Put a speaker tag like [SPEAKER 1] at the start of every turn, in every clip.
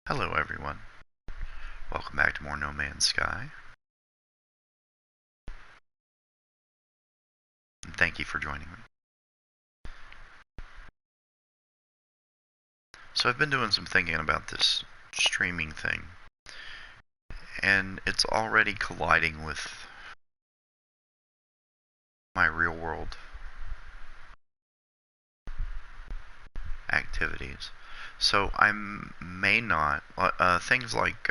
[SPEAKER 1] Hello everyone, welcome back to more No Man's Sky, and thank you for joining me. So I've been doing some thinking about this streaming thing, and it's already colliding with my real world activities. So I may not, things like,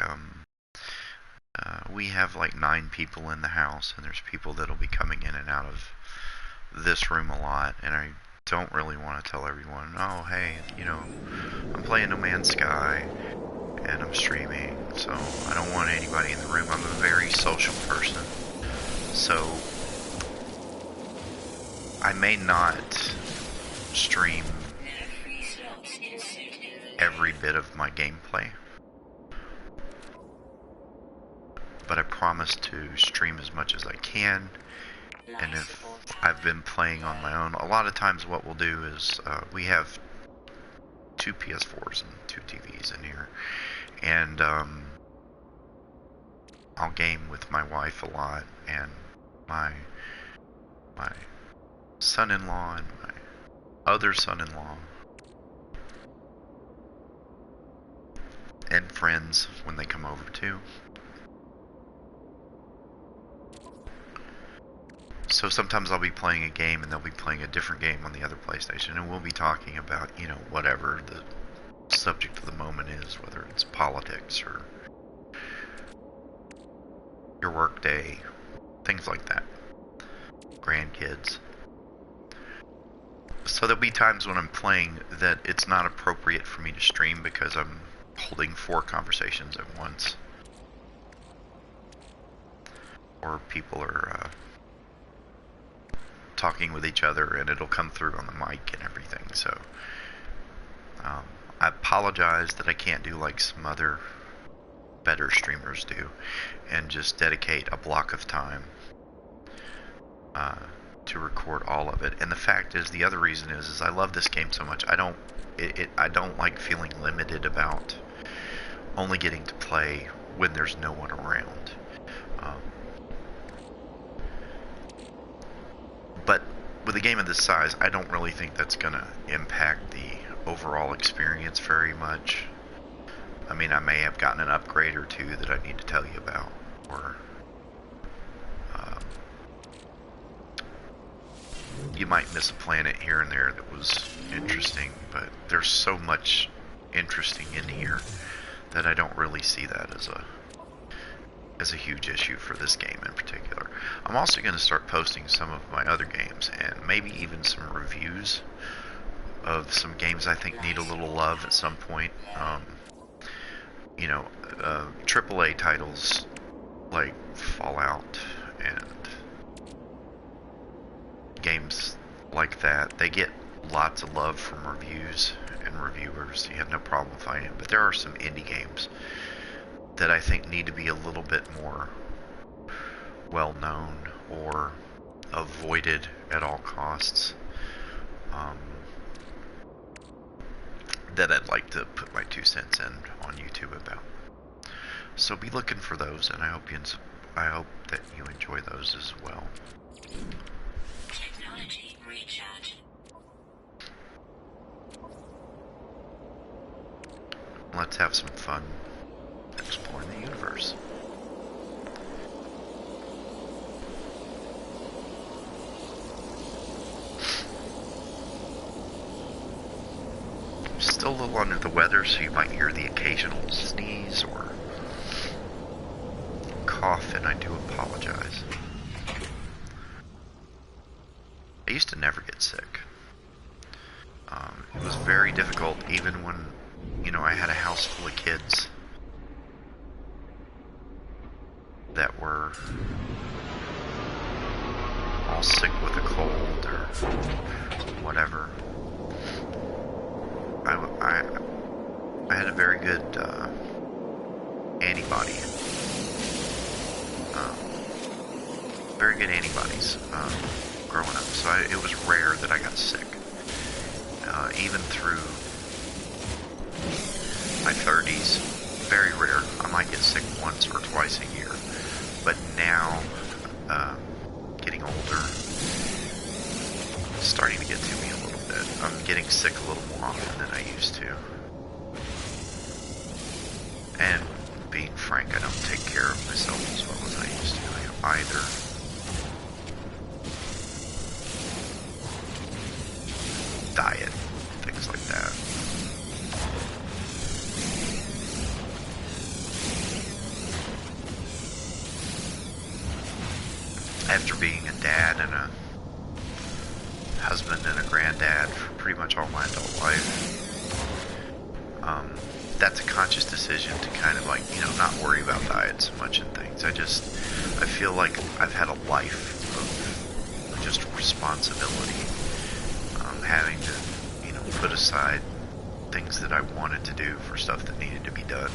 [SPEAKER 1] we have like 9 people in the house, and there's people that'll be coming in and out of this room a lot, and I don't really want to tell everyone, oh hey, I'm playing No Man's Sky, and I'm streaming, so I don't want anybody in the room. I'm a very social person, so I may not stream every bit of my gameplay, but I promise to stream as much as I can. And if I've been playing on my own, a lot of times what we'll do is we have 2 PS4s and 2 TVs in here, and I'll game with my wife a lot, and my son-in-law and my other son-in-law, and friends when they come over too. So sometimes I'll be playing a game and they'll be playing a different game on the other PlayStation, and we'll be talking about, whatever the subject of the moment is, whether it's politics or your work day, things like that, grandkids. So there'll be times when I'm playing that it's not appropriate for me to stream because I'm holding 4 conversations at once, or people are talking with each other and it'll come through on the mic and everything. So I apologize that I can't do like some other better streamers do and just dedicate a block of time to record all of it. And the fact is, the other reason is I love this game so much. I don't like feeling limited about only getting to play when there's no one around. But with a game of this size, I don't really think that's going to impact the overall experience very much. I mean, I may have gotten an upgrade or 2 that I need to tell you about, or you might miss a planet here and there that was interesting, but there's so much interesting in here that I don't really see that as a huge issue for this game in particular. I'm also going to start posting some of my other games, and maybe even some reviews of some games I think need a little love at some point. AAA titles like Fallout and games like that, they get lots of love from reviews and reviewers. You have no problem finding them. But there are some indie games that I think need to be a little bit more well known or avoided at all costs, that I'd like to put my 2 cents in on YouTube about. So be looking for those, and I hope that you enjoy those as well. Technology recharge. Let's have some fun exploring the universe. Still a little under the weather, so you might hear the occasional sneeze or cough, and I do apologize. I used to never get sick. It was very difficult, even when, I had a house full of kids that were all sick with a cold or whatever. I had a very good antibody, very good antibodies growing up. So it was rare that I got sick, even through my 30s. very rare. I might get sick once or twice a year. But now, getting older, it's starting to get to me a little bit. I'm getting sick a little more often than I used to. And being frank, I don't take care of myself as well as I used to either. Diet, things like that. After being a dad and a husband and a granddad for pretty much all my adult life, that's a conscious decision to kind of like, not worry about diet so much and things. I feel like I've had a life of just responsibility, having to, put aside things that I wanted to do for stuff that needed to be done.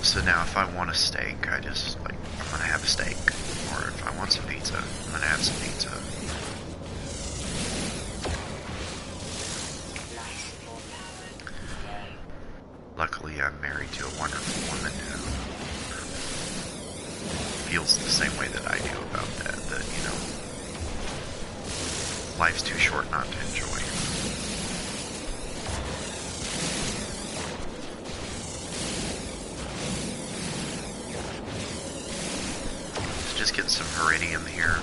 [SPEAKER 1] So now if I want a steak, I'm going to have a steak. Or if I want some pizza, I'm going to have some pizza. Luckily, I'm married to a wonderful woman who feels the same way that I do about that, life's too short not to enjoy. Just getting some iridium here.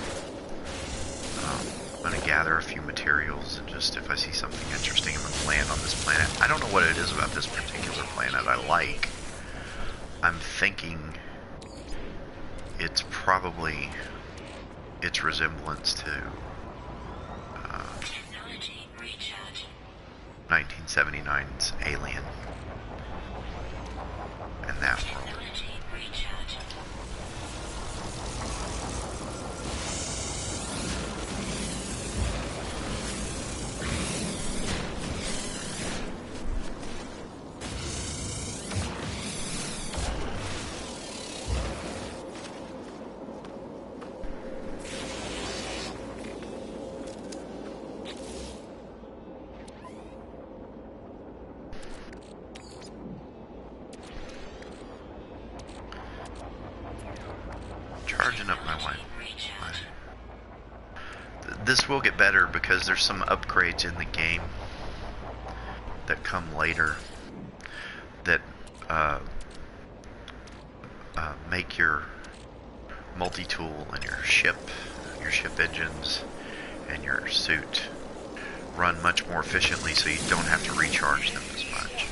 [SPEAKER 1] I'm going to gather a few materials, and just if I see something interesting in the plant on this planet, I don't know what it is about this particular planet I like. I'm thinking it's probably its resemblance to 1979's Alien and that world. Charging up my wife. This will get better because there's some upgrades in the game that come later that make your multi-tool and your ship engines and your suit run much more efficiently, so you don't have to recharge them as much.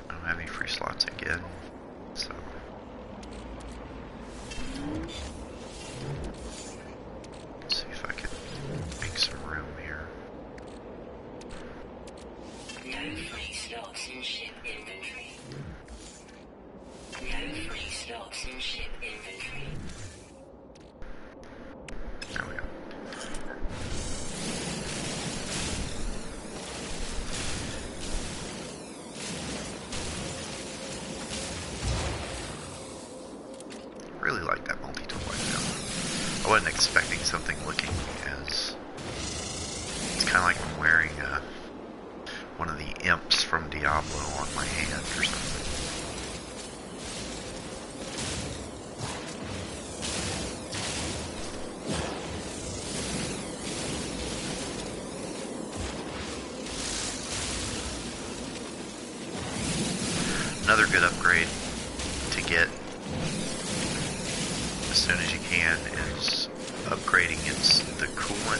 [SPEAKER 1] I don't have any free slots again, so let's see if I can make some room here.
[SPEAKER 2] No free slots in ship inventory. No free slots in ship inventory.
[SPEAKER 1] There we go. Really like that multi-tool right now. I wasn't expecting something looking as... It's kind of like I'm wearing one of the imps from Diablo on my hand or something. Another good upgrade to get as soon as you can is upgrading the coolant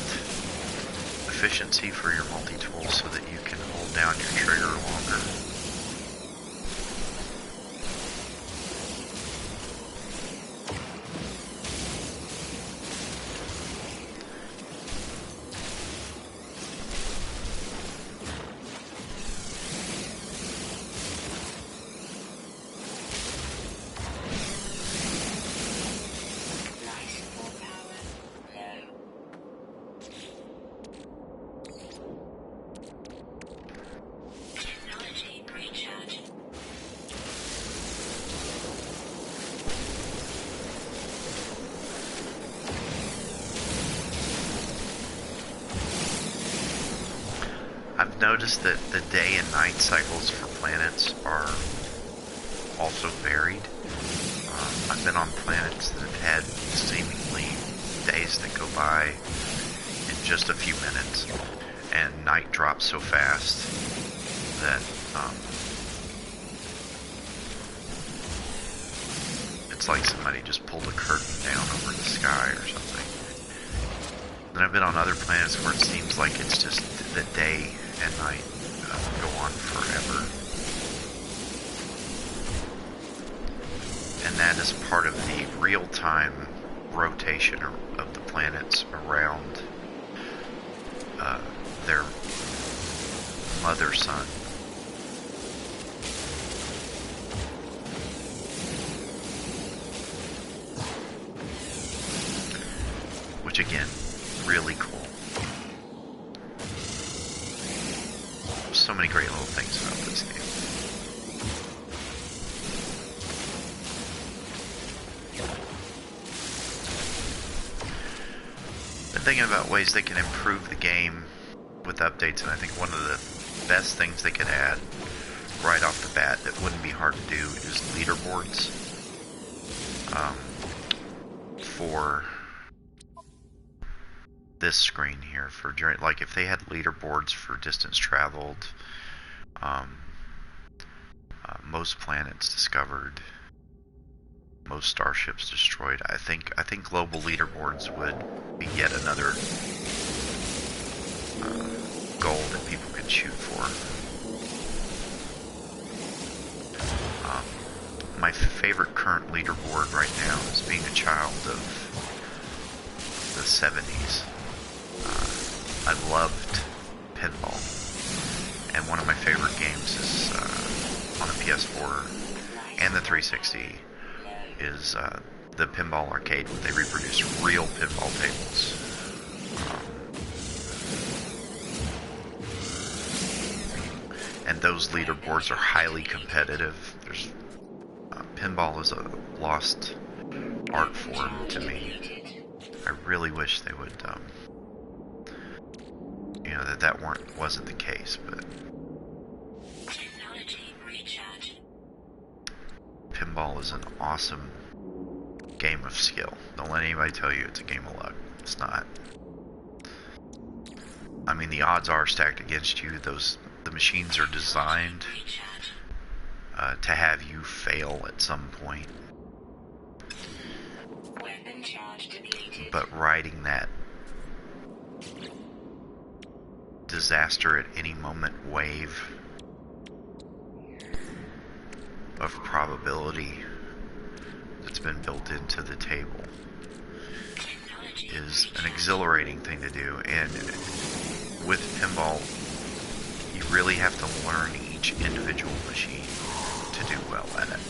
[SPEAKER 1] efficiency for your multi-tool so that you can hold down your trigger longer. I've noticed that the day and night cycles for planets are also varied. I've been on planets that have had seemingly days that go by in just a few minutes, and night drops so fast that it's like somebody just pulled a curtain down over the sky or something. Then I've been on other planets where it seems like it's just the day and night go on forever. And that is part of the real-time rotation of the planets around their mother sun. Which again, really cool. So many great little things about this game. Been thinking about ways they can improve the game with updates, and I think one of the best things they could add right off the bat that wouldn't be hard to do is leaderboards. For this screen here, for during, like if they had leaderboards for distance traveled, most planets discovered, most starships destroyed. I think global leaderboards would be yet another goal that people could shoot for. My favorite current leaderboard right now is being a child of the 70s. I loved pinball, and one of my favorite games is on the PS4 and the 360 is the Pinball Arcade, where they reproduce real pinball tables. And those leaderboards are highly competitive. There's pinball is a lost art form to me. I really wish they would, you know, that wasn't the case, but pinball is an awesome game of skill. Don't let anybody tell you it's a game of luck. It's not. I mean, the odds are stacked against you. The machines are designed to have you fail at some point. But riding that disaster at any moment wave of probability that's been built into the table is an exhilarating thing to do. And with pinball, you really have to learn each individual machine to do well at it.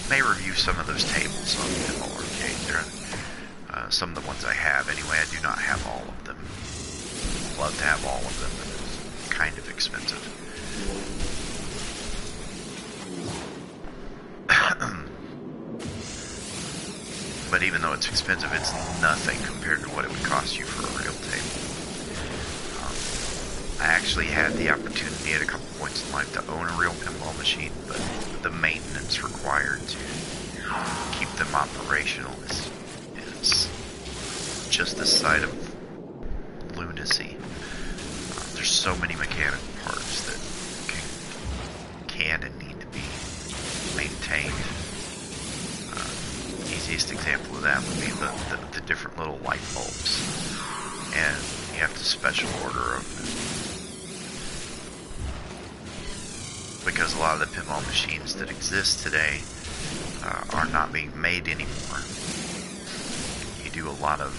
[SPEAKER 1] May review some of those tables on Pinball Arcade. They're some of the ones I have anyway. I do not have all of them. Love to have all of them, but it's kind of expensive. But even though it's expensive, it's nothing compared to what it would cost you for a real table. I actually had the opportunity at a couple points in life to own a real pinball machine, but the maintenance required to keep them operational is just the side of lunacy. There's so many mechanical parts that can and need to be maintained. Easiest example of that would be the different little light bulbs, and you have to special order them because a lot of the pinball machines that exist today are not being made anymore. You do a lot of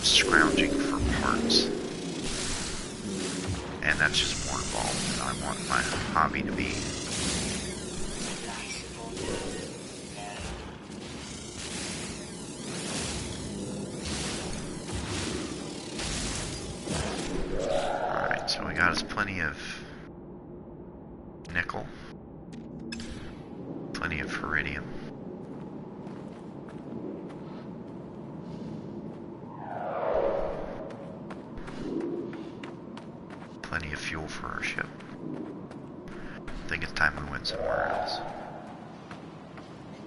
[SPEAKER 1] scrounging for parts, and that's just more involved, and I want my hobby to be alright, so got us plenty of nickel, plenty of iridium. Plenty of fuel for our ship. I think it's time we went somewhere else.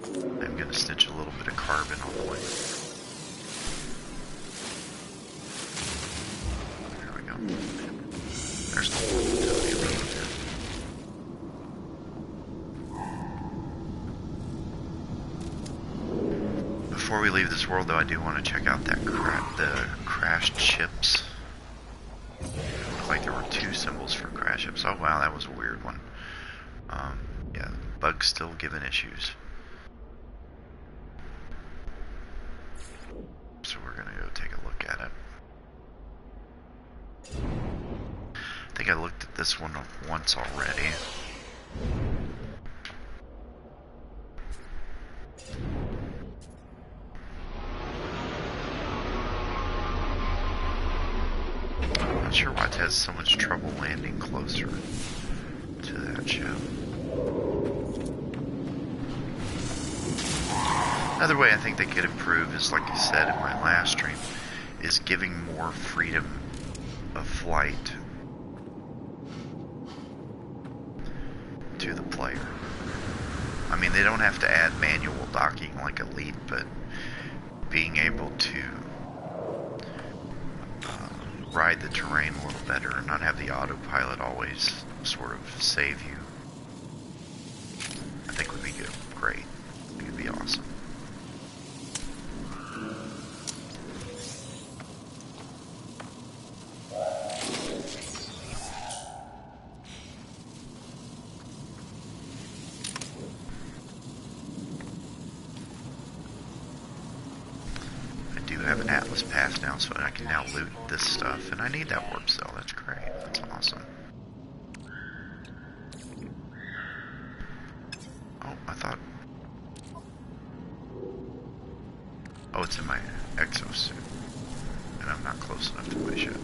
[SPEAKER 1] I'm gonna stitch a little bit of carbon on the way. There we go. There's no more utility around here. Before we leave this world, though, I do want to check out that the crashed ships. Looked like there were 2 symbols for crash ships. Oh wow, that was a weird one. Yeah, bug's still giving issues. So we're gonna go take a look at it. I think I looked at this one once already. Not sure why it has so much trouble landing closer to that ship. Another way I think they could improve is, like I said in my last stream, is giving more freedom of flight to the player. I mean, they don't have to add manual docking like Elite, but being able to ride the terrain a little better and not have the autopilot always sort of save you, I think would be good. Great. I think it'd be awesome. Have an Atlas pass now, so I can now loot this stuff, and I need that warp cell. That's great. That's awesome. Oh, I thought... Oh, it's in my exosuit, and I'm not close enough to my ship.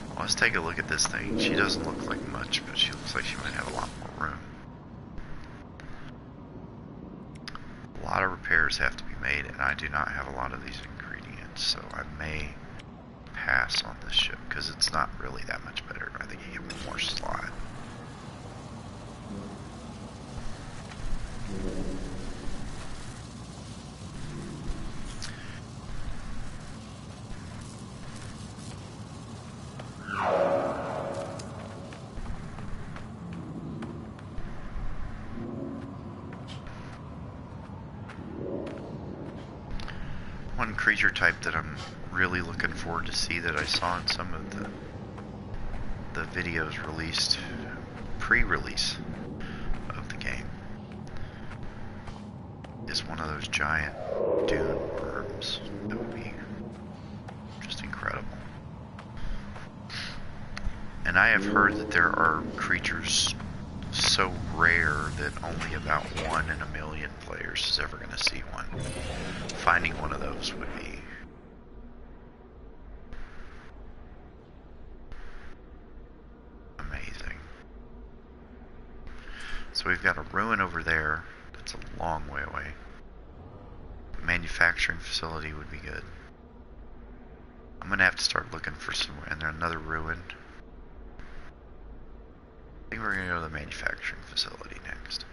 [SPEAKER 1] Well, let's take a look at this thing. She doesn't look like much, but she looks like she might have a lot more room. A lot of repairs have to be made, and I do not have a lot of these ingredients, so I may pass on this ship because it's not really that much better. I think you get one more slot. One creature type that I'm really looking forward to see that I saw in some of the videos released, pre-release of the game, is one of those giant dune worms. That would be just incredible. And I have heard that there are creatures so rare that only about 1 in a million players is ever going to see one. Finding one of those would be amazing. So we've got a ruin over there that's a long way away. A manufacturing facility would be good. I'm going to have to start looking for somewhere. And there's another ruin. I think we're going to go to the manufacturing facility next.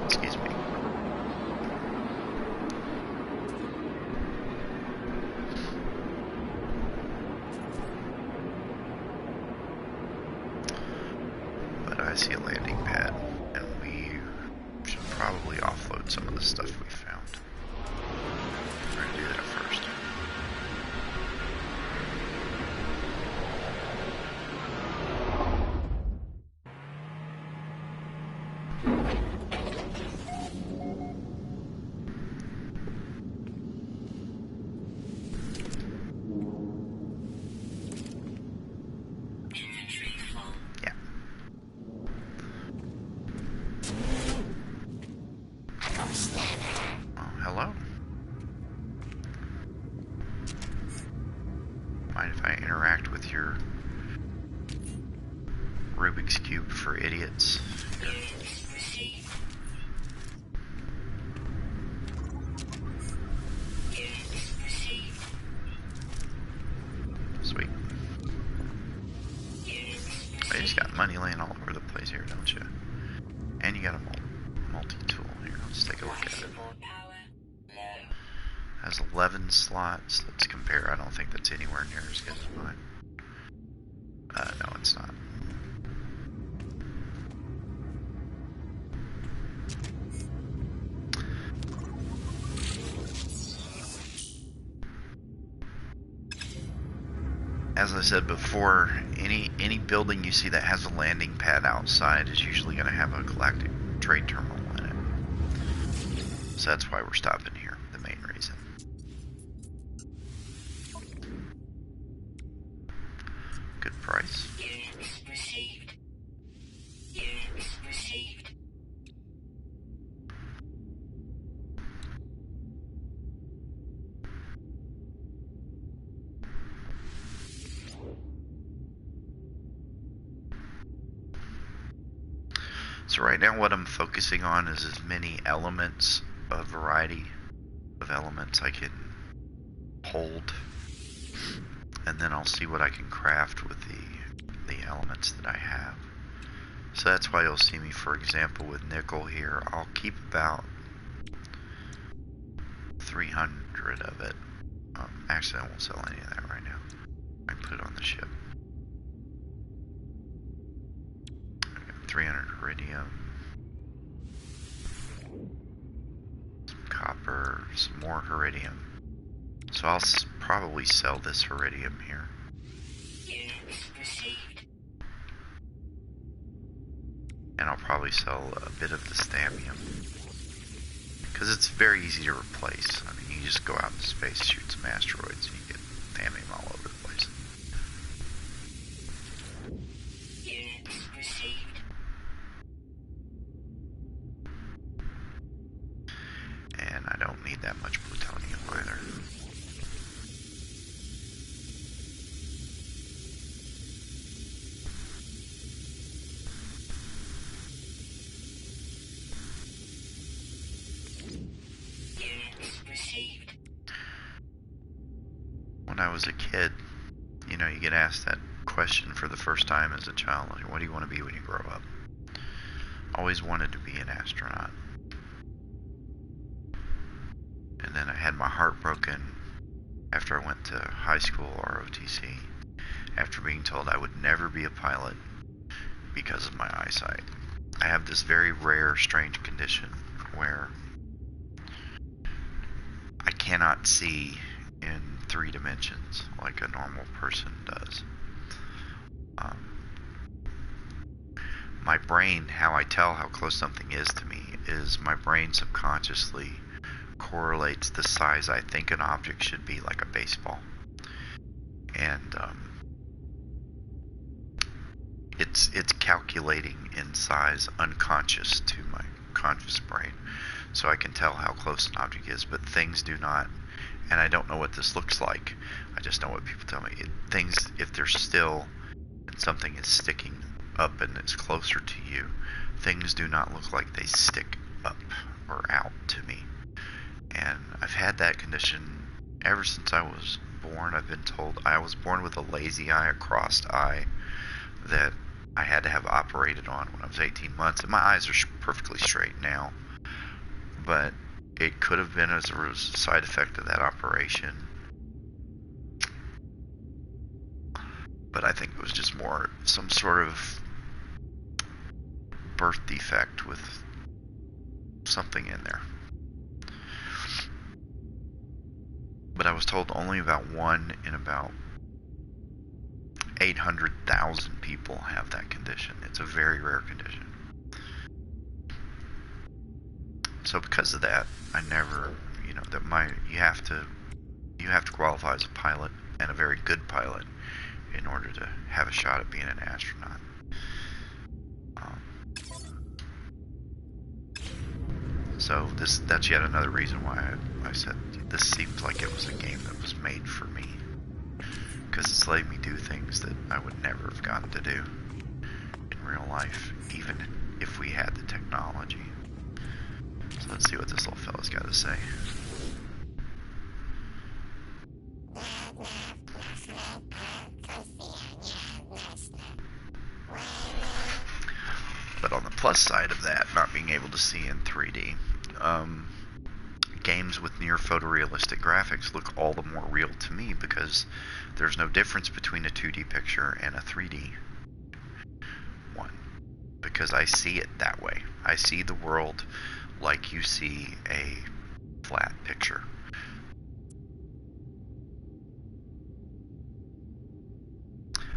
[SPEAKER 1] Excuse me. But I see a landing pad, and we should probably offload some of the stuff we found. We're going to do that first. cube for idiots. Here.
[SPEAKER 2] Units received. Units received.
[SPEAKER 1] Sweet.
[SPEAKER 2] Units
[SPEAKER 1] Oh, you just got money laying all over the place here, don't you? And you got a multi-tool here. Let's take a look at it.
[SPEAKER 2] support power low.
[SPEAKER 1] Has 11 slots. Let's compare. I don't think that's anywhere near as good as mine. No, it's not. As I said before, any building you see that has a landing pad outside is usually going to have a galactic trade terminal in it. So that's why we're stopping here, the main reason. Good price.
[SPEAKER 2] Units received. Units received.
[SPEAKER 1] So right now what I'm focusing on is as many elements, a variety of elements I can hold, and then I'll see what I can craft with the elements that I have. So that's why you'll see me, for example, with nickel here, I'll keep about 300 of it. Actually, I won't sell any of that right now. I can put it on the ship. 300 iridium, some copper, some more iridium. So I'll probably sell this iridium here.
[SPEAKER 2] Units received.
[SPEAKER 1] And I'll probably sell a bit of the stamium. Because it's very easy to replace. I mean, you just go out into space, shoot some asteroids, and you get stamium all over the place.
[SPEAKER 2] Units received.
[SPEAKER 1] And I don't need that much plutonium either.
[SPEAKER 2] Units received.
[SPEAKER 1] When I was a kid, you know, you get asked that question for the first time as a child, like, what do you want to be when you grow up? Always wanted to be an astronaut. And then I had my heart broken after I went to high school, ROTC, after being told I would never be a pilot because of my eyesight. I have this very rare, strange condition where I cannot see in 3 dimensions like a normal person does. My brain, how I tell how close something is to me, is my brain subconsciously correlates the size I think an object should be, like a baseball. And it's calculating in size unconscious to my conscious brain. So I can tell how close an object is, but things do not. And I don't know what this looks like. I just know what people tell me. Things, if they're still and something is sticking up and it's closer to you, things do not look like they stick up or out to me. And I've had that condition ever since I was born. I've been told I was born with a lazy eye, a crossed eye, that I had to have operated on when I was 18 months. And my eyes are perfectly straight now. But it could have been as a side effect of that operation. But I think it was just more some sort of birth defect with something in there. But I was told only about 1 in about 800,000 people have that condition. It's a very rare condition. So because of that, I never, you know, that you have to qualify as a pilot, and a very good pilot, in order to have a shot at being an astronaut. So that's yet another reason why I said this seems like it was a game that was made for me, because it's letting me do things that I would never have gotten to do in real life, even if we had the technology. So let's see what this little fella's got to say. But on the plus side of that, not being able to see in 3D, games with near photorealistic graphics look all the more real to me because there's no difference between a 2D picture and a 3D one. Because I see it that way. I see the world like you see a flat picture.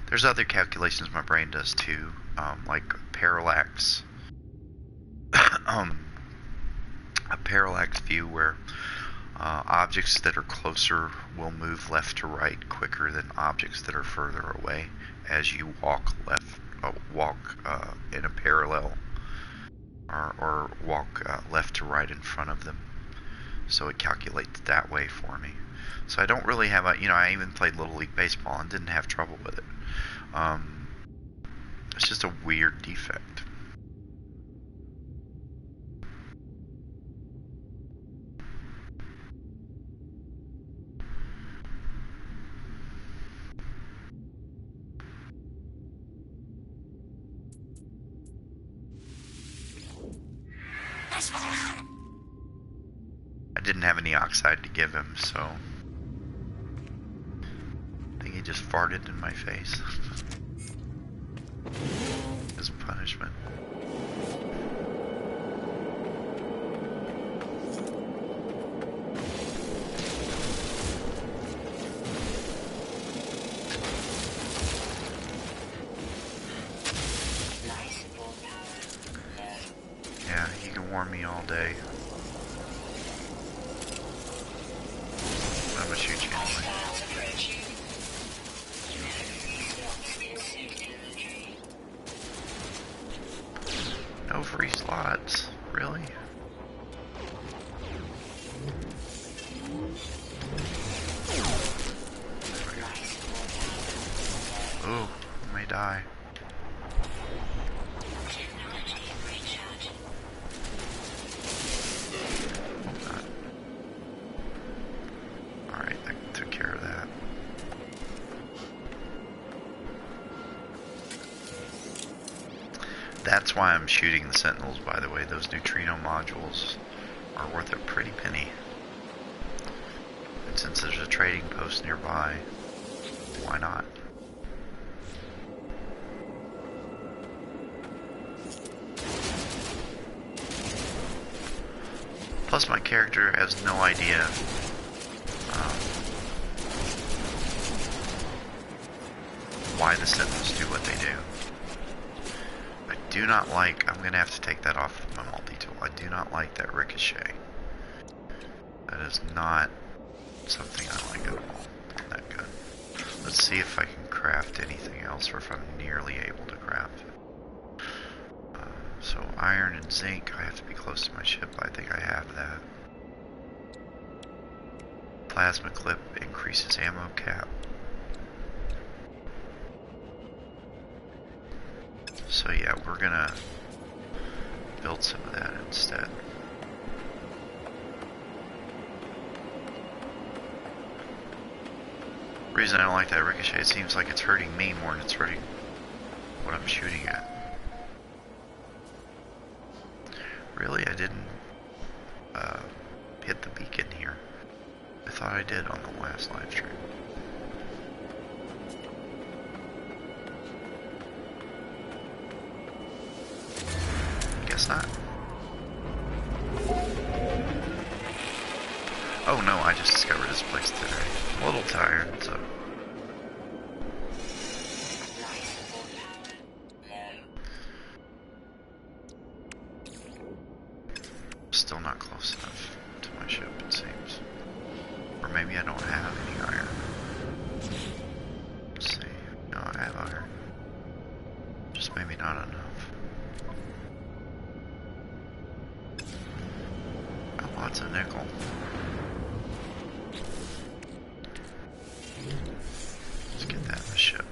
[SPEAKER 1] There's other calculations my brain does too, like parallax. A parallax view where objects that are closer will move left to right quicker than objects that are further away as you walk in a parallel or walk left to right in front of them. So it calculates that way for me. So I don't really have I even played Little League Baseball and didn't have trouble with it. It's just a weird defect. I didn't have any oxide to give him, so I think he just farted in my face as a punishment. Yeah, he can warm me all day. I'm gonna shoot you anyway. No free slots, really? Ooh, I may die. That's why I'm shooting the Sentinels, by the way. Those neutrino modules are worth a pretty penny. And since there's a trading post nearby, why not? Plus my character has no idea why the Sentinels do what they do. I do not like, I'm going to have to take that off of my multi-tool. I do not like that ricochet. That is not something I like at all on that gun. Let's see if I can craft anything else or if I'm nearly able to craft it. So iron and zinc, I have to be close to my ship. I think I have that. Plasma clip increases ammo cap. So yeah, we're gonna build some of that instead. The reason I don't like that ricochet, it seems like it's hurting me more than it's hurting what I'm shooting at. Really, I didn't hit the beacon here. I thought I did on the last live stream. Guess not. Oh no, I just discovered this place today. I'm a little tired, so... Still not close enough to my ship, it seems. Or maybe I don't have any iron. Let's see. No, I have iron. Just maybe not enough. Got lots of nickel. Let's get that in the ship.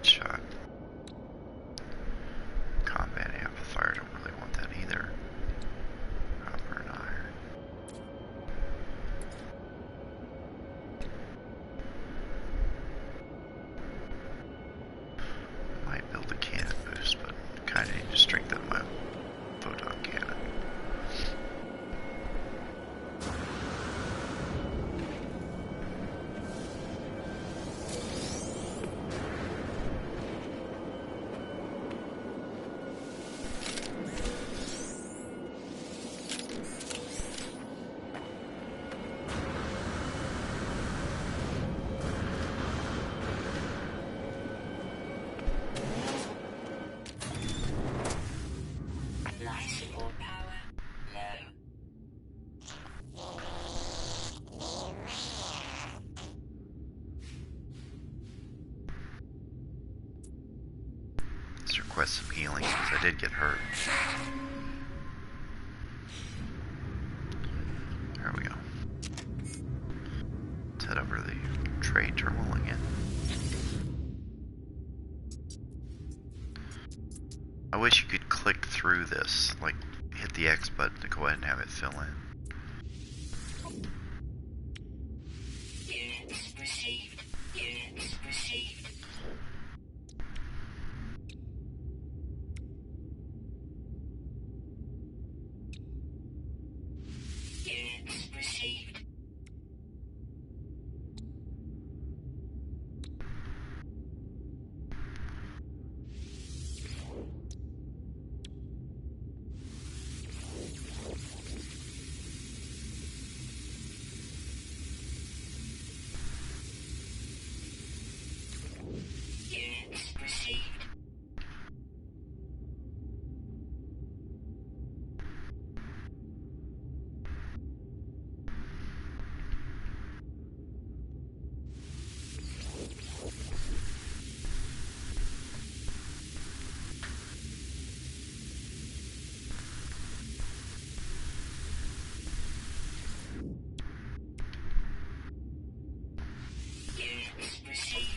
[SPEAKER 1] headshot. Combat amplifier, don't really want that either. Copper and iron. Might build a cannon boost, but kind of need to strengthen my photon cannon.
[SPEAKER 2] Life support power low.
[SPEAKER 1] Let's request some healing because I did get hurt. There we go. Let's head over to the trade terminal again. I wish you could click through this, like hit the X button to go ahead and have it fill in.
[SPEAKER 2] Units received. Units received. Units received. Units received. Units received.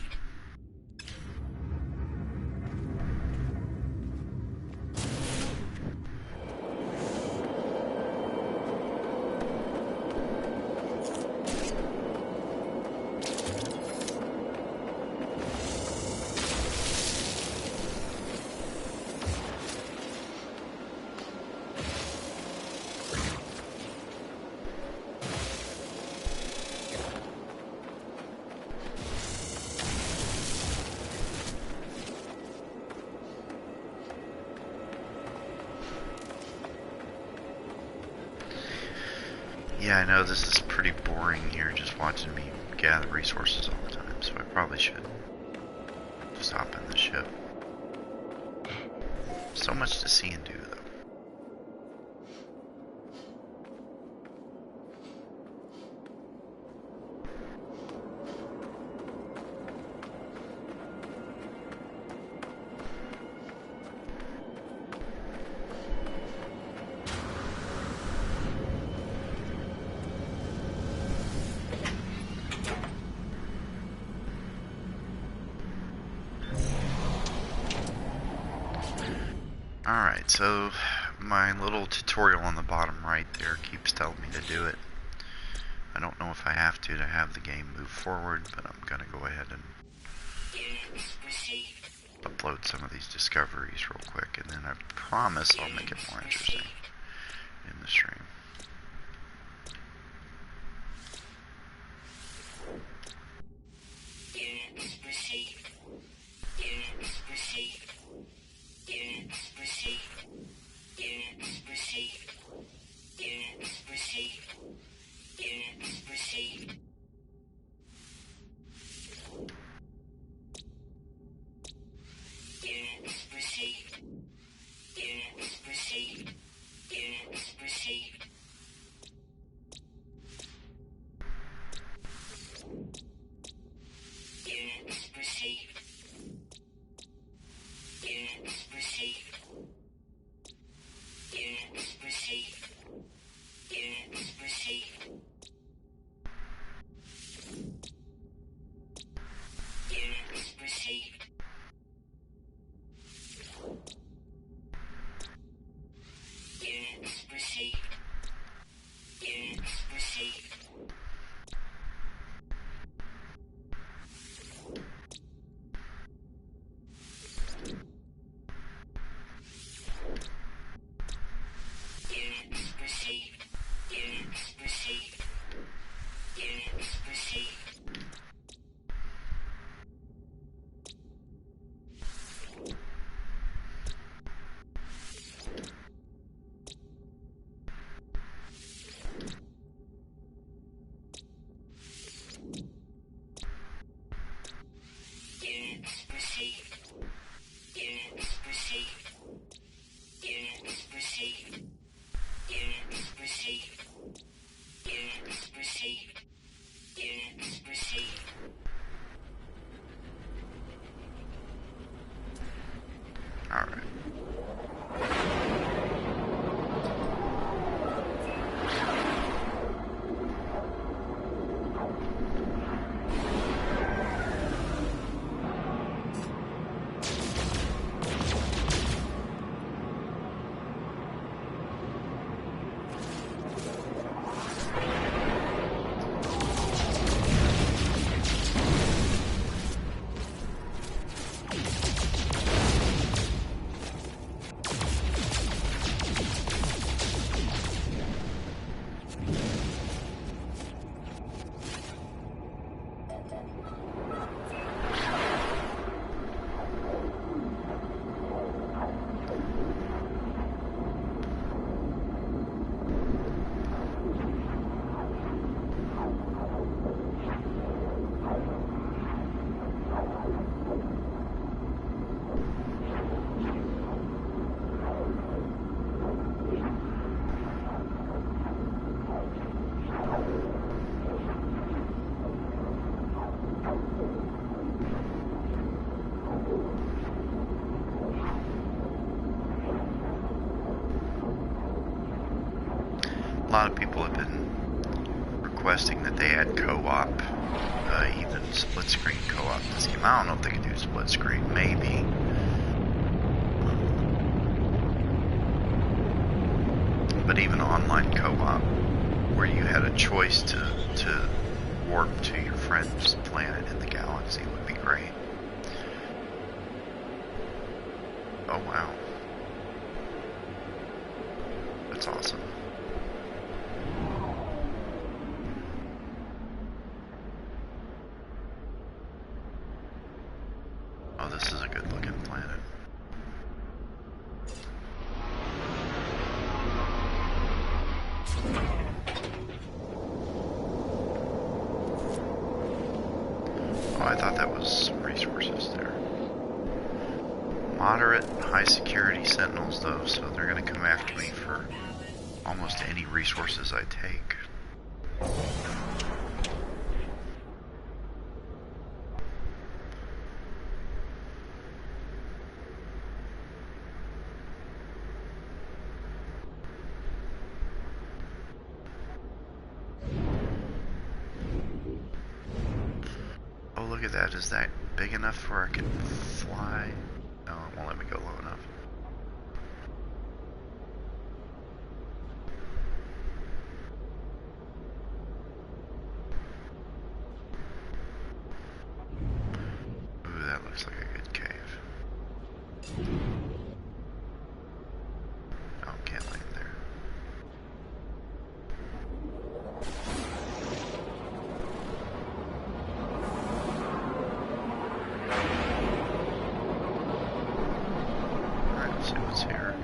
[SPEAKER 1] Yeah, I know this is pretty boring here, just watching me gather resources all the time, so I probably should just hop in the ship. So much to see and do, though. Alright, so my little tutorial on the bottom right there keeps telling me to do it. I don't know if I have to have the game move forward, but I'm going to go ahead and
[SPEAKER 2] Units received.
[SPEAKER 1] upload some of these discoveries real quick, and then I promise I'll make it more interesting in the stream.
[SPEAKER 2] Units received. Units received. Units received. Units received. Units received. Units received. Units received. Units received. Units received. Units received. Units received. Units received. Units received. Units received. received. Units received. Units received. Units received.
[SPEAKER 1] Alright. A lot of people have been requesting that they add co-op, even split screen co-op to this game. I don't know if they can do split screen, maybe. But even online co-op, where you had a choice to warp to your friend's planet in the galaxy would be great. Oh wow. That's awesome. Oh, this is a good looking planet. Oh, I thought that was some resources there. Moderate, high security sentinels though, so they're gonna come after me for almost any resources I take. Oh, look at that. Is that big enough where I can fly? No, it won't let me go low enough. Ooh, that looks like a good cave. Oh, can't land there. Alright, let's see what's here.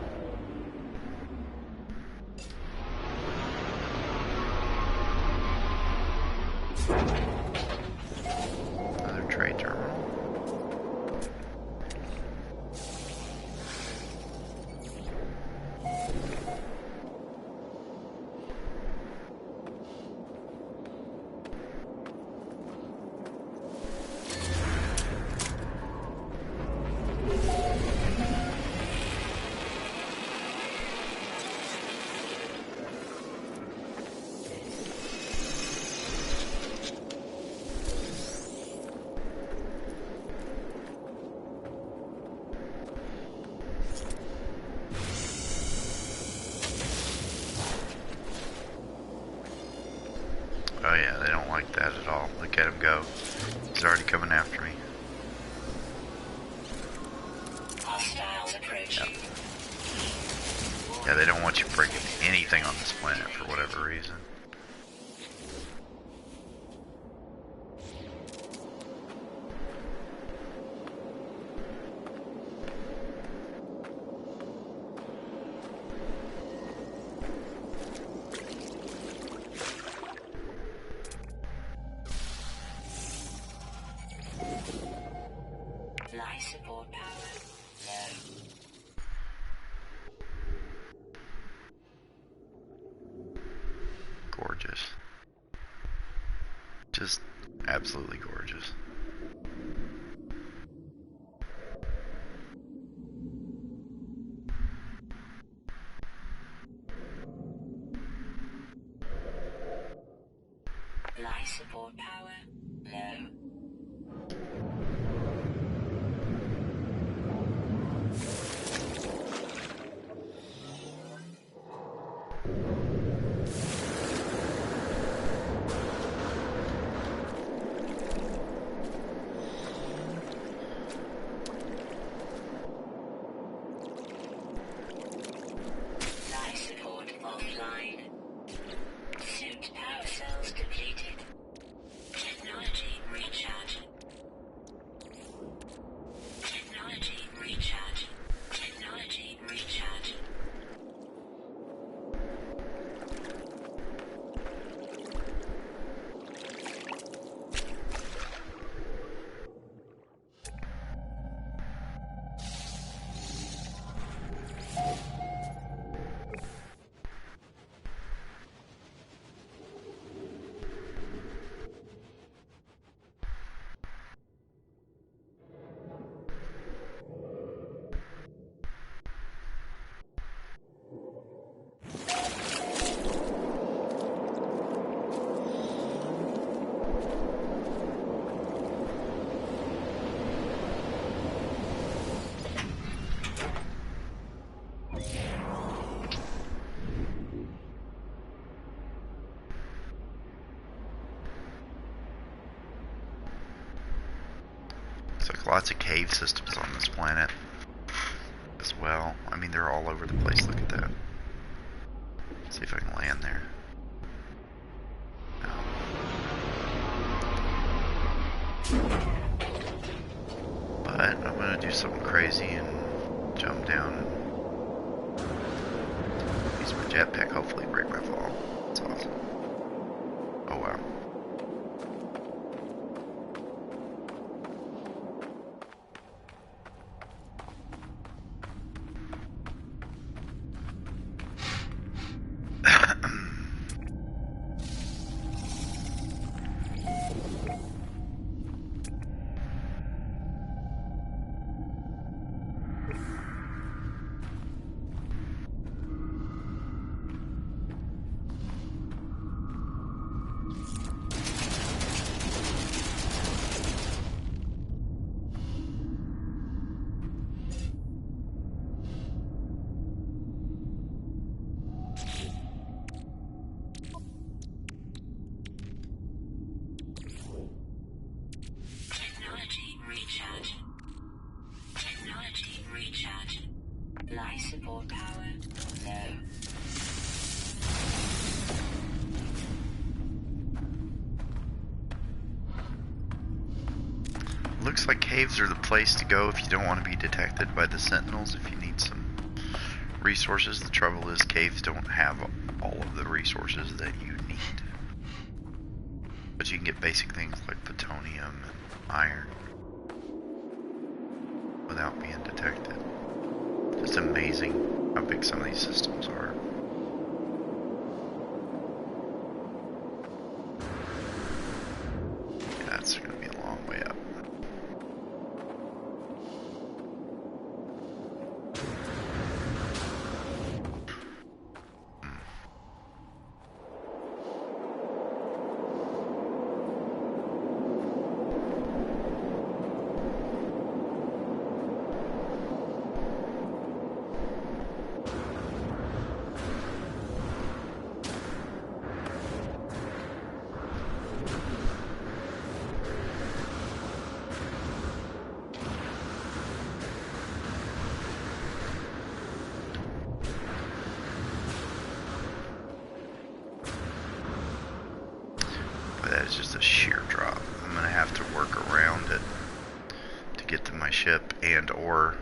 [SPEAKER 1] Another trade terminal. Oh yeah, they don't like that at all. Look at him go. He's already coming after me.
[SPEAKER 2] Hostiles approaching.
[SPEAKER 1] Yeah, they don't want you breaking anything on this planet for whatever reason.
[SPEAKER 2] Life support power low.
[SPEAKER 1] Absolutely gorgeous.
[SPEAKER 2] Life support power low. Life support offline. Suit power cells depleted. Technology recharge. Technology recharge. Technology recharge.
[SPEAKER 1] Looks like lots of cave systems on this planet as well. I mean, they're all over the place. Look at that. Let's see if I can land there. No. But I'm gonna do something crazy and jump down and use my jetpack, hopefully break my fall. That's awesome. Oh wow.
[SPEAKER 2] Technology recharge. Technology recharge. Life support power low.
[SPEAKER 1] Looks like caves are the place to go if you don't want to be detected by the sentinels, if you need some resources. The trouble is caves don't have all of the resources that you need. But you can get basic things like plutonium and iron without being detected. Just amazing how big some of these systems are. Yeah, it's going to be a long way up. That is just a sheer drop. I'm gonna have to work around it to get to my ship, and or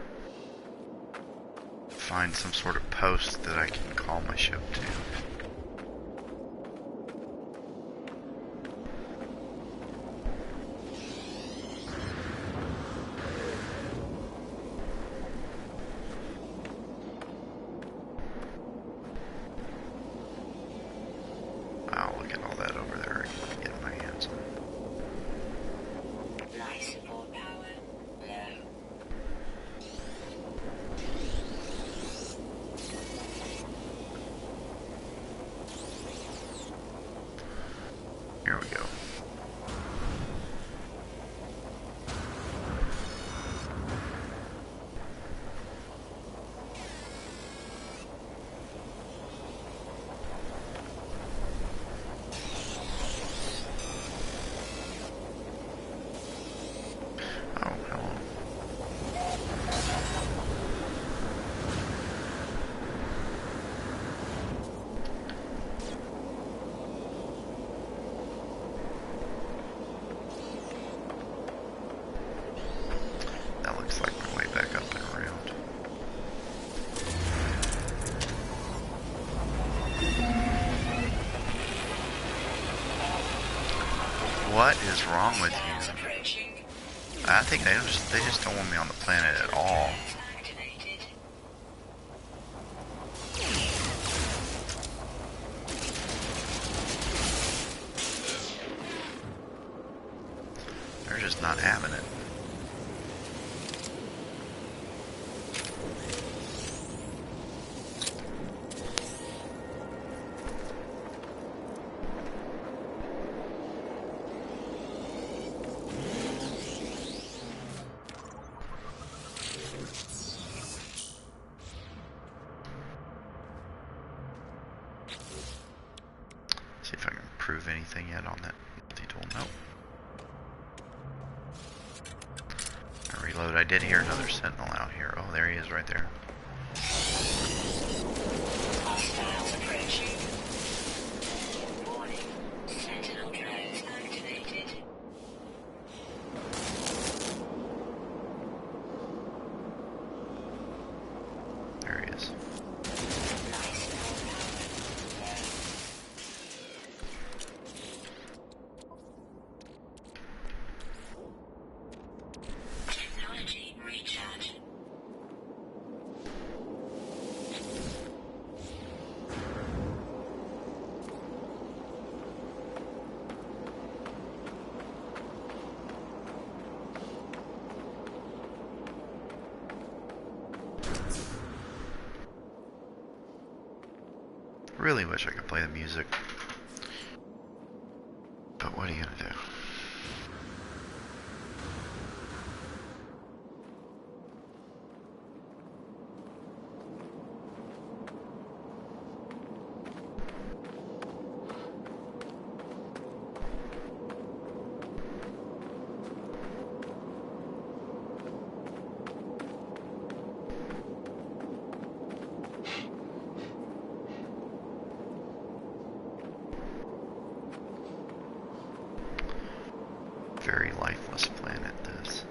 [SPEAKER 1] find some sort of post that I can call my ship to. Wow, look at all that over there I can get my hands on. What is wrong with
[SPEAKER 2] Hostiles
[SPEAKER 1] you?
[SPEAKER 2] approaching.
[SPEAKER 1] I think they just don't want me on the planet at all.
[SPEAKER 2] Activated.
[SPEAKER 1] They're just not having it. See if I can prove anything yet on that tool. Nope. I reload. I did hear another sentinel out here. Oh, there he is right there.
[SPEAKER 2] Hostiles approaching. Warning. Sentinel drones activated.
[SPEAKER 1] There he is.
[SPEAKER 2] Technology recharge.
[SPEAKER 1] Really wish I could play the music. But what are you gonna do? Very lifeless planet, this.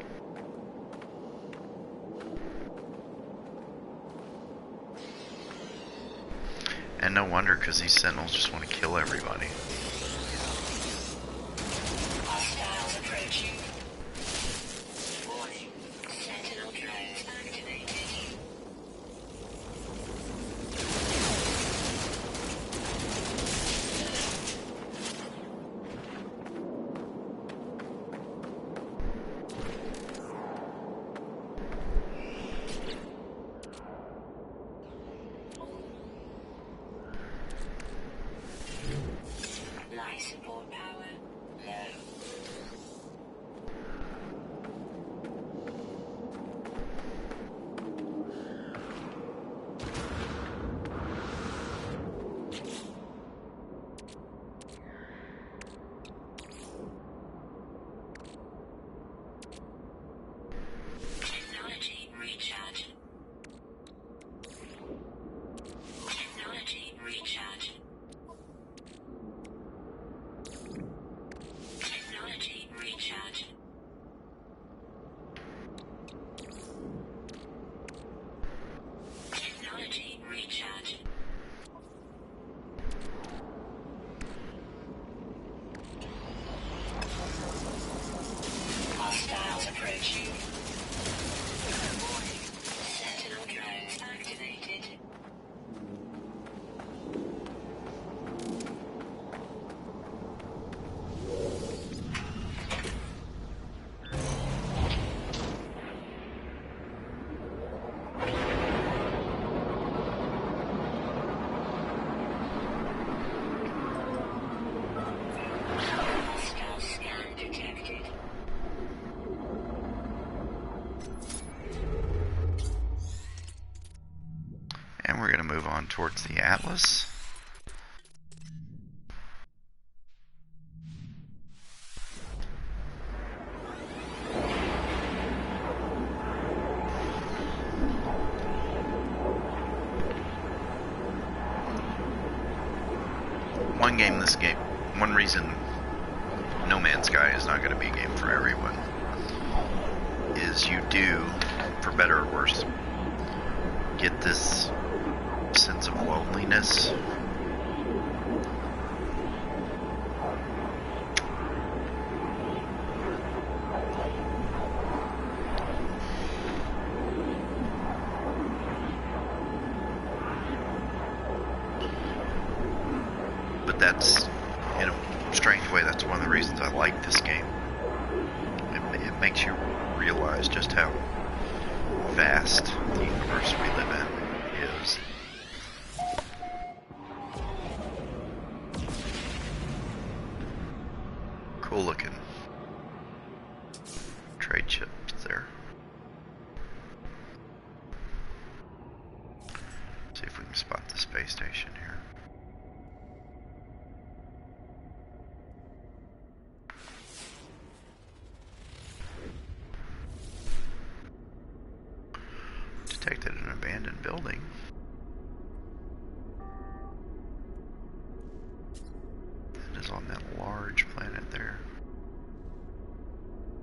[SPEAKER 1] And no wonder, because these sentinels just want to kill everybody.
[SPEAKER 2] Hostiles approaching. Warning. Sentinel drones activated. Life support power low. Technology recharge. Technology recharge. Technology recharge. Technology recharge. Hostiles approaching. Warning. Sentinel drones activated. Hostile scan detected.
[SPEAKER 1] And we're going to move on towards the Atlas. One reason No Man's Sky is not going to be a game for everyone is you do, for better or worse, get this sense of loneliness. that's, in a strange way, that's one of the reasons I like this game. It makes you realize just how vast the universe we live in is. Cool looking trade ships there. See if we can spot the space station here. Detected an abandoned building. It is on that large planet there.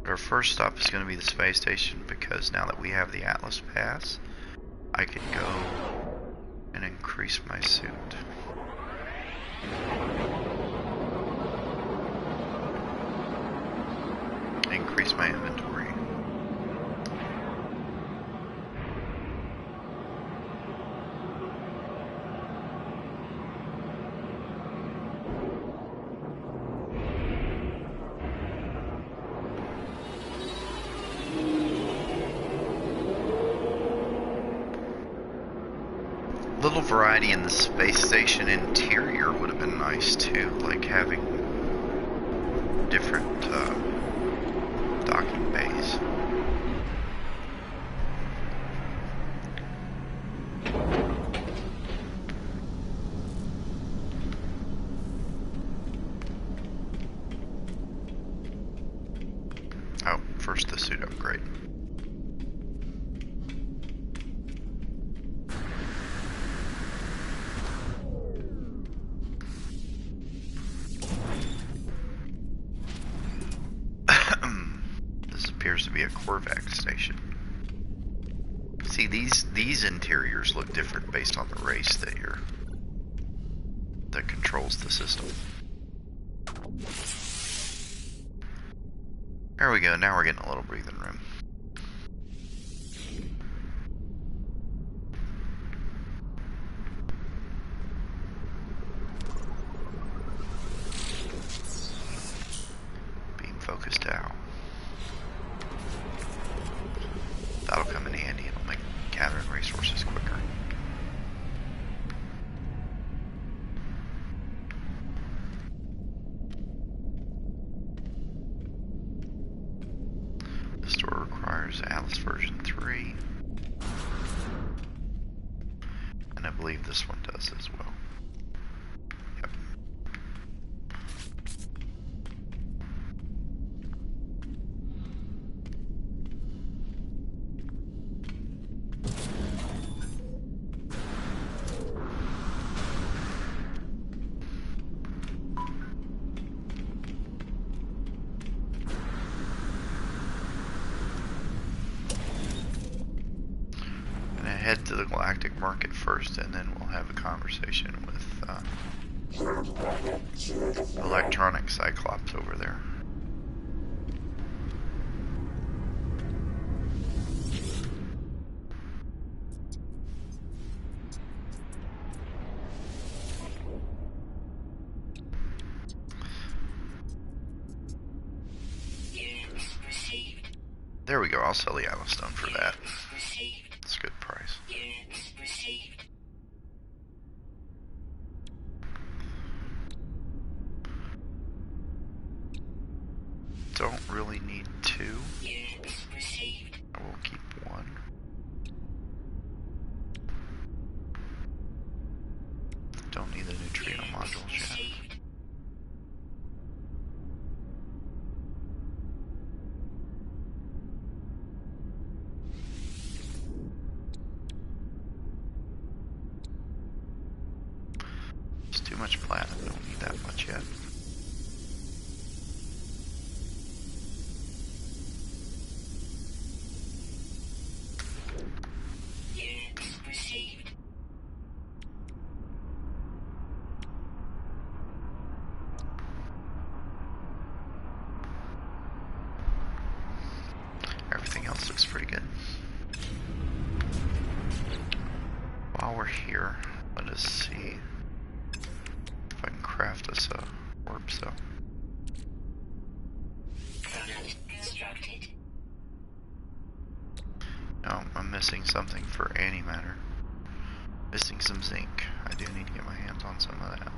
[SPEAKER 1] Our first stop is going to be the space station, because now that we have the Atlas Pass, I can go and increase my suit. Increase my inventory. Little variety in the space station interior would have been nice too, like having different docking bays. Oh, first the suit upgrade. To be a Korvax station. See, these interiors look different based on the race that controls the system. There we go. Now we're getting a little breathing room. Beam focused out. That'll come in handy. It'll make gathering resources quicker. The store requires Atlas version 3. And I believe this one does as well. Yep. Head to the Galactic Market first, and then we'll have a conversation with Electronic Cyclops over there. There we go. I'll sell the Atlas Stone for that. It's a good price. Don't really need 2. I will keep 1. Don't need the neutrino modules yet. It's too much platinum. Don't need that much yet. Everything else looks pretty good. While we're here, let us see if I can craft us a warp cell.
[SPEAKER 2] Product constructed.
[SPEAKER 1] No, I'm missing something for antimatter. Missing some zinc. I do need to get my hands on some of that.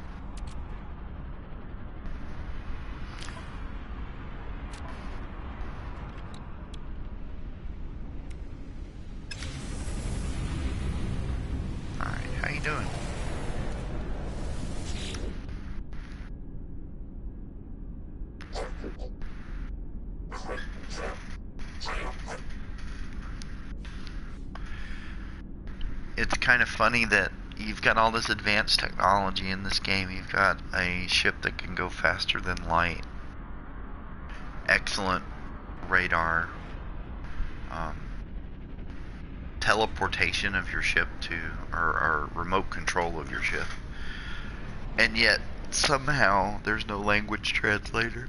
[SPEAKER 1] Alright, how you doing? It's kind of funny that you've got all this advanced technology in this game. You've got a ship that can go faster than light. Excellent radar. Teleportation of your ship to, or remote control of your ship. And yet, somehow, there's no language translator.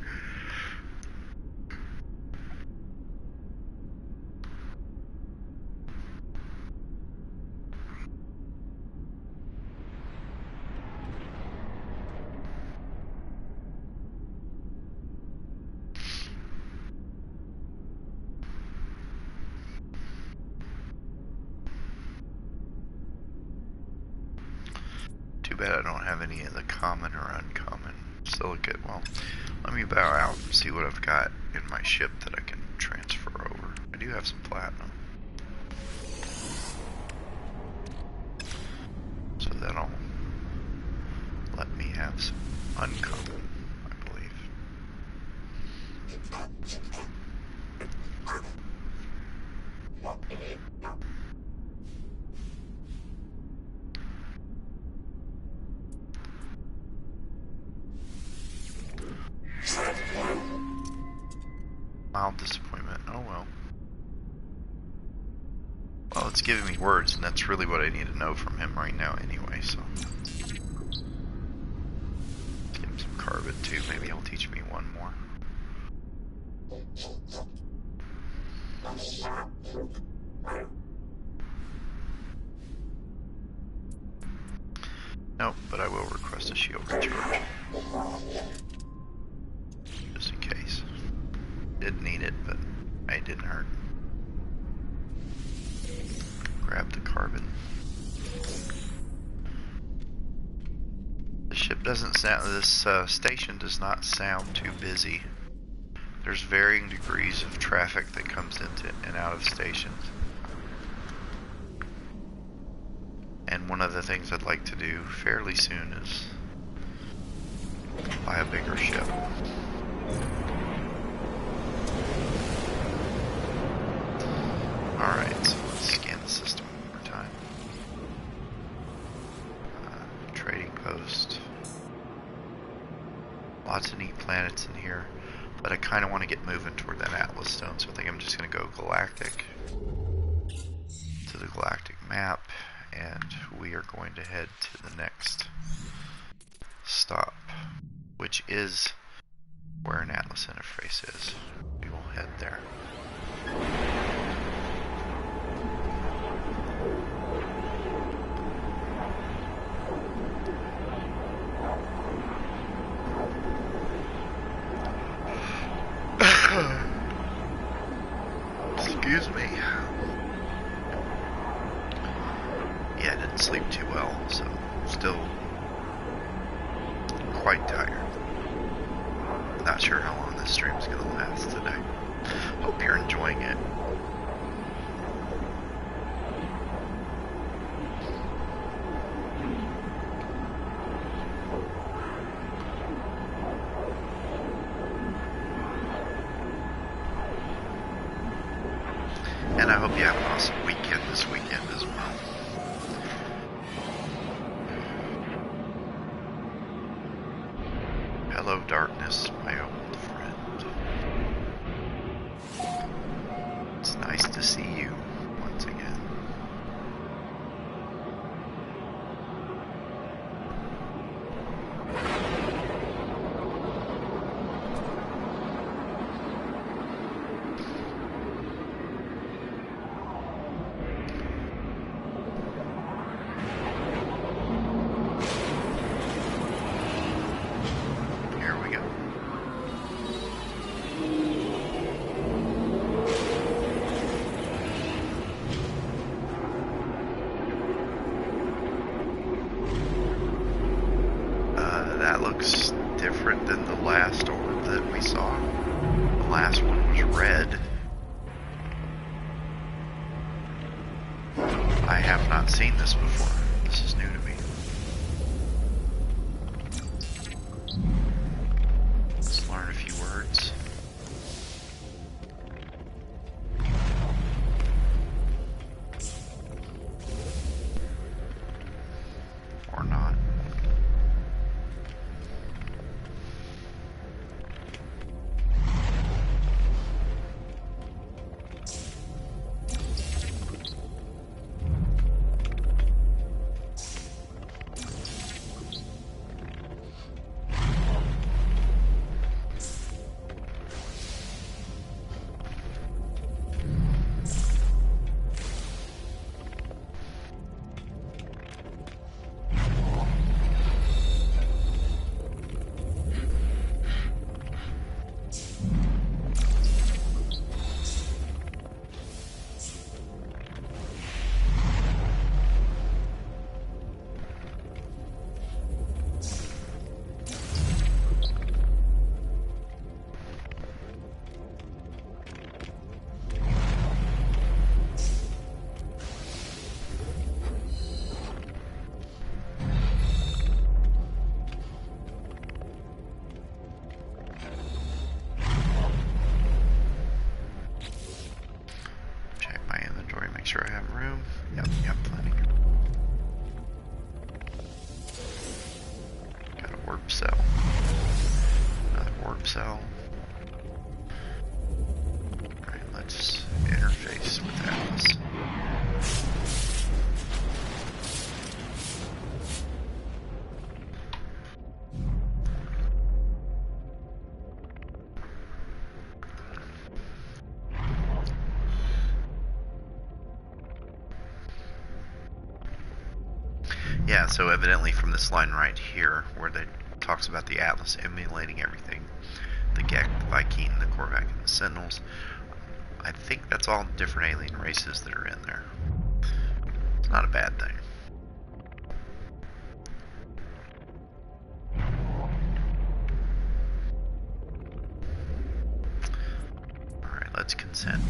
[SPEAKER 1] Too bad I don't have any of the common or uncommon silicate. Well, let me bow out and see what I've got in my ship that I can transfer over. I do have some platinum. So that'll let me have some uncommon, I believe. Mild disappointment. Oh well. Well, it's giving me words, and that's really what I need to know from him right now anyway, so. Let's give him some carbon too. Maybe he'll teach me one more. Nope, but I will request a shield recharge. Just in case. Didn't need it, but it didn't hurt. Grab the carbon. The ship doesn't sound, this station does not sound too busy. There's varying degrees of traffic that comes into and out of stations. And one of the things I'd like to do fairly soon is buy a bigger ship. Alright, so let's scan the system one more time. Trading post. Lots of neat planets in here, but I kind of want to get moving toward that Atlas stone, so I think I'm just going to go galactic to the galactic map, and we are going to head to the next stop, which is where an Atlas interface is. We will head there. Excuse me. Yeah, I didn't sleep too well, so still quite tired. Not sure how long this stream's gonna last today. Hope you're enjoying it. And I hope you have an awesome weekend this weekend as well. Hello, darkness, my old friend. It's nice to see you once again. That looks different than the last orb that we saw. The last one was red. I have not seen this before. This is new to me. Let's learn a few words. Or not. Make sure I have room. Yep, plenty. Got a warp cell. Another warp cell. Alright, let's interface with Atlas. Yeah, so evidently from this line right here, where it talks about the Atlas emulating everything, the Gek, the Vy'keen, the Korvac, and the Sentinels, I think that's all different alien races that are in there. It's not a bad thing. Alright, let's consent.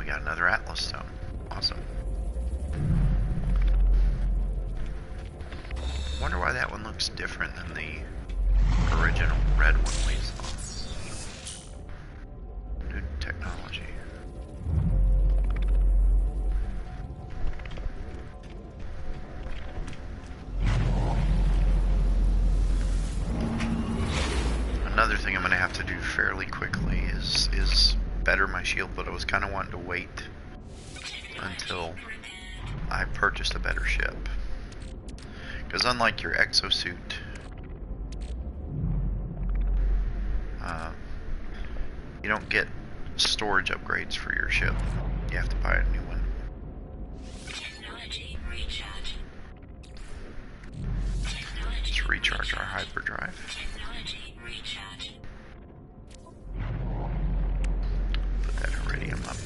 [SPEAKER 1] Another Atlas stone. Awesome. Wonder why that one looks different than the original red one we saw. New technology. Another thing I'm going to have to do fairly quickly is better my shield, but I was kind of wanting to wait until I purchased a better ship. Because unlike your exosuit, you don't get storage upgrades for your ship. You have to buy a new one. Let's recharge our hyperdrive. Put that iridium up.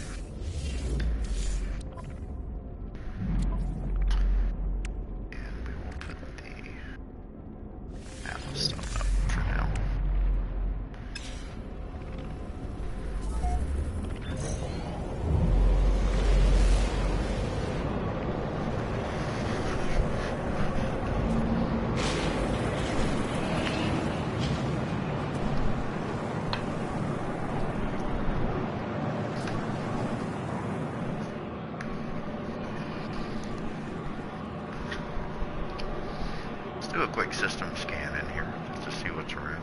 [SPEAKER 1] And we will put the Atlas stone up for now. Do a quick system scan in here just to see what's around.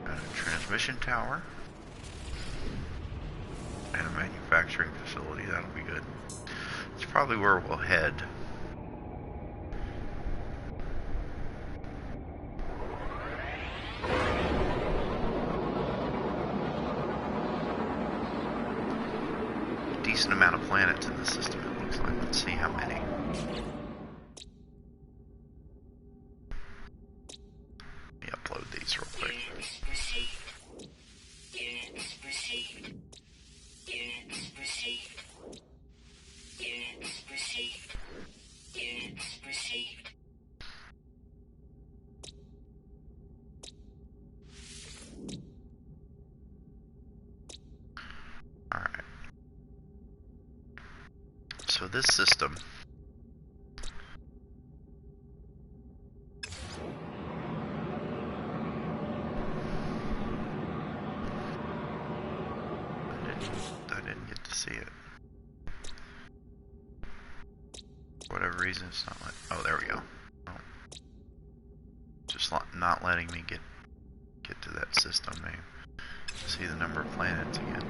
[SPEAKER 1] Got a transmission tower and a manufacturing facility. That'll be good. It's probably where we'll head. Decent amount of planets in the system, it looks like. Let's see how many. this system. I didn't get to see it. For whatever reason, it's not like. Oh, there we go. Oh. Just not letting me get to that system name. See the number of planets again.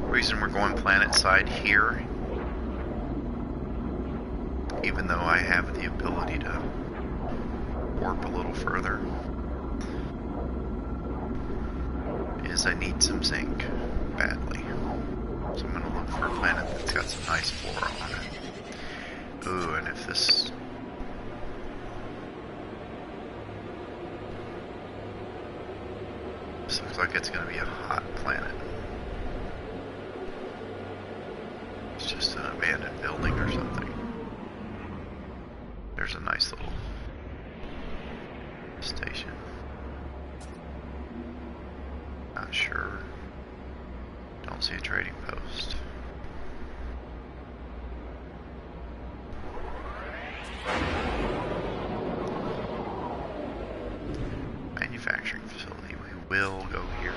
[SPEAKER 1] Reason we're going planet side here, even though I have the ability to warp a little further, is I need some zinc badly. So I'm going to look for a planet that's got some nice flora on it. Ooh, and if this... This looks like it's going to be a hot planet. It's just an abandoned building or something. There's a nice little station. Not sure. Don't see a trading post. Manufacturing facility. We will go here.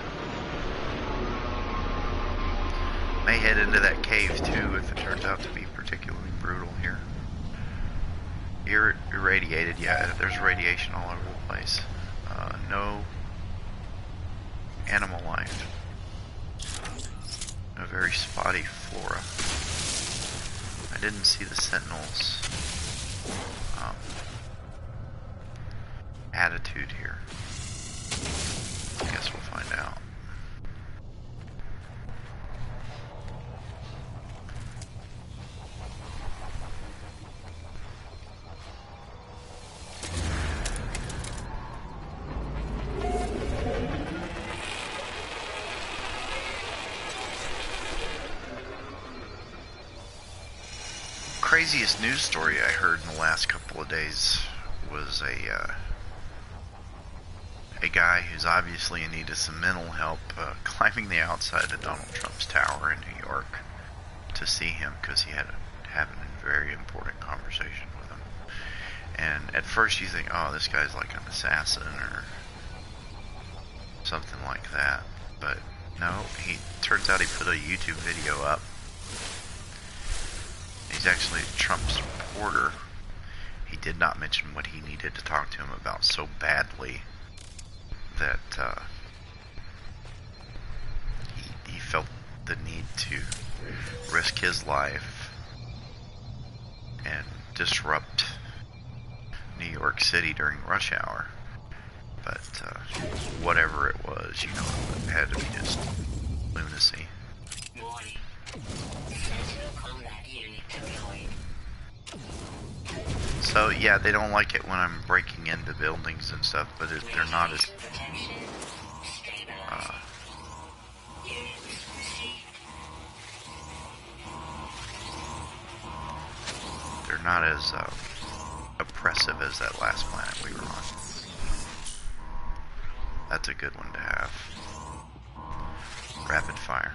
[SPEAKER 1] May head into that cave too if it turns out to be particularly brutal here. Irradiated, yeah, there's radiation all over the place. No animal life. A very spotty flora. I didn't see the Sentinels' attitude here. I guess we'll find out. Craziest news story I heard in the last couple of days was a guy who's obviously in need of some mental help climbing the outside of Donald Trump's tower in New York to see him because he had having a very important conversation with him. And at first you think, oh, this guy's like an assassin or something like that. But no, he turns out he put a YouTube video up. He's actually a Trump supporter. He did not mention what he needed to talk to him about so badly that he felt the need to risk his life and disrupt New York City during rush hour. But whatever it was, you know, it had to be just lunacy.
[SPEAKER 2] Warning. Sentinel combat unit deployed.
[SPEAKER 1] So yeah, they don't like it when I'm breaking into buildings and stuff, but they're not as
[SPEAKER 2] Protection. Stabilized. Units received.
[SPEAKER 1] they're not as oppressive as that last planet we were on. That's a good one to have. Rapid fire.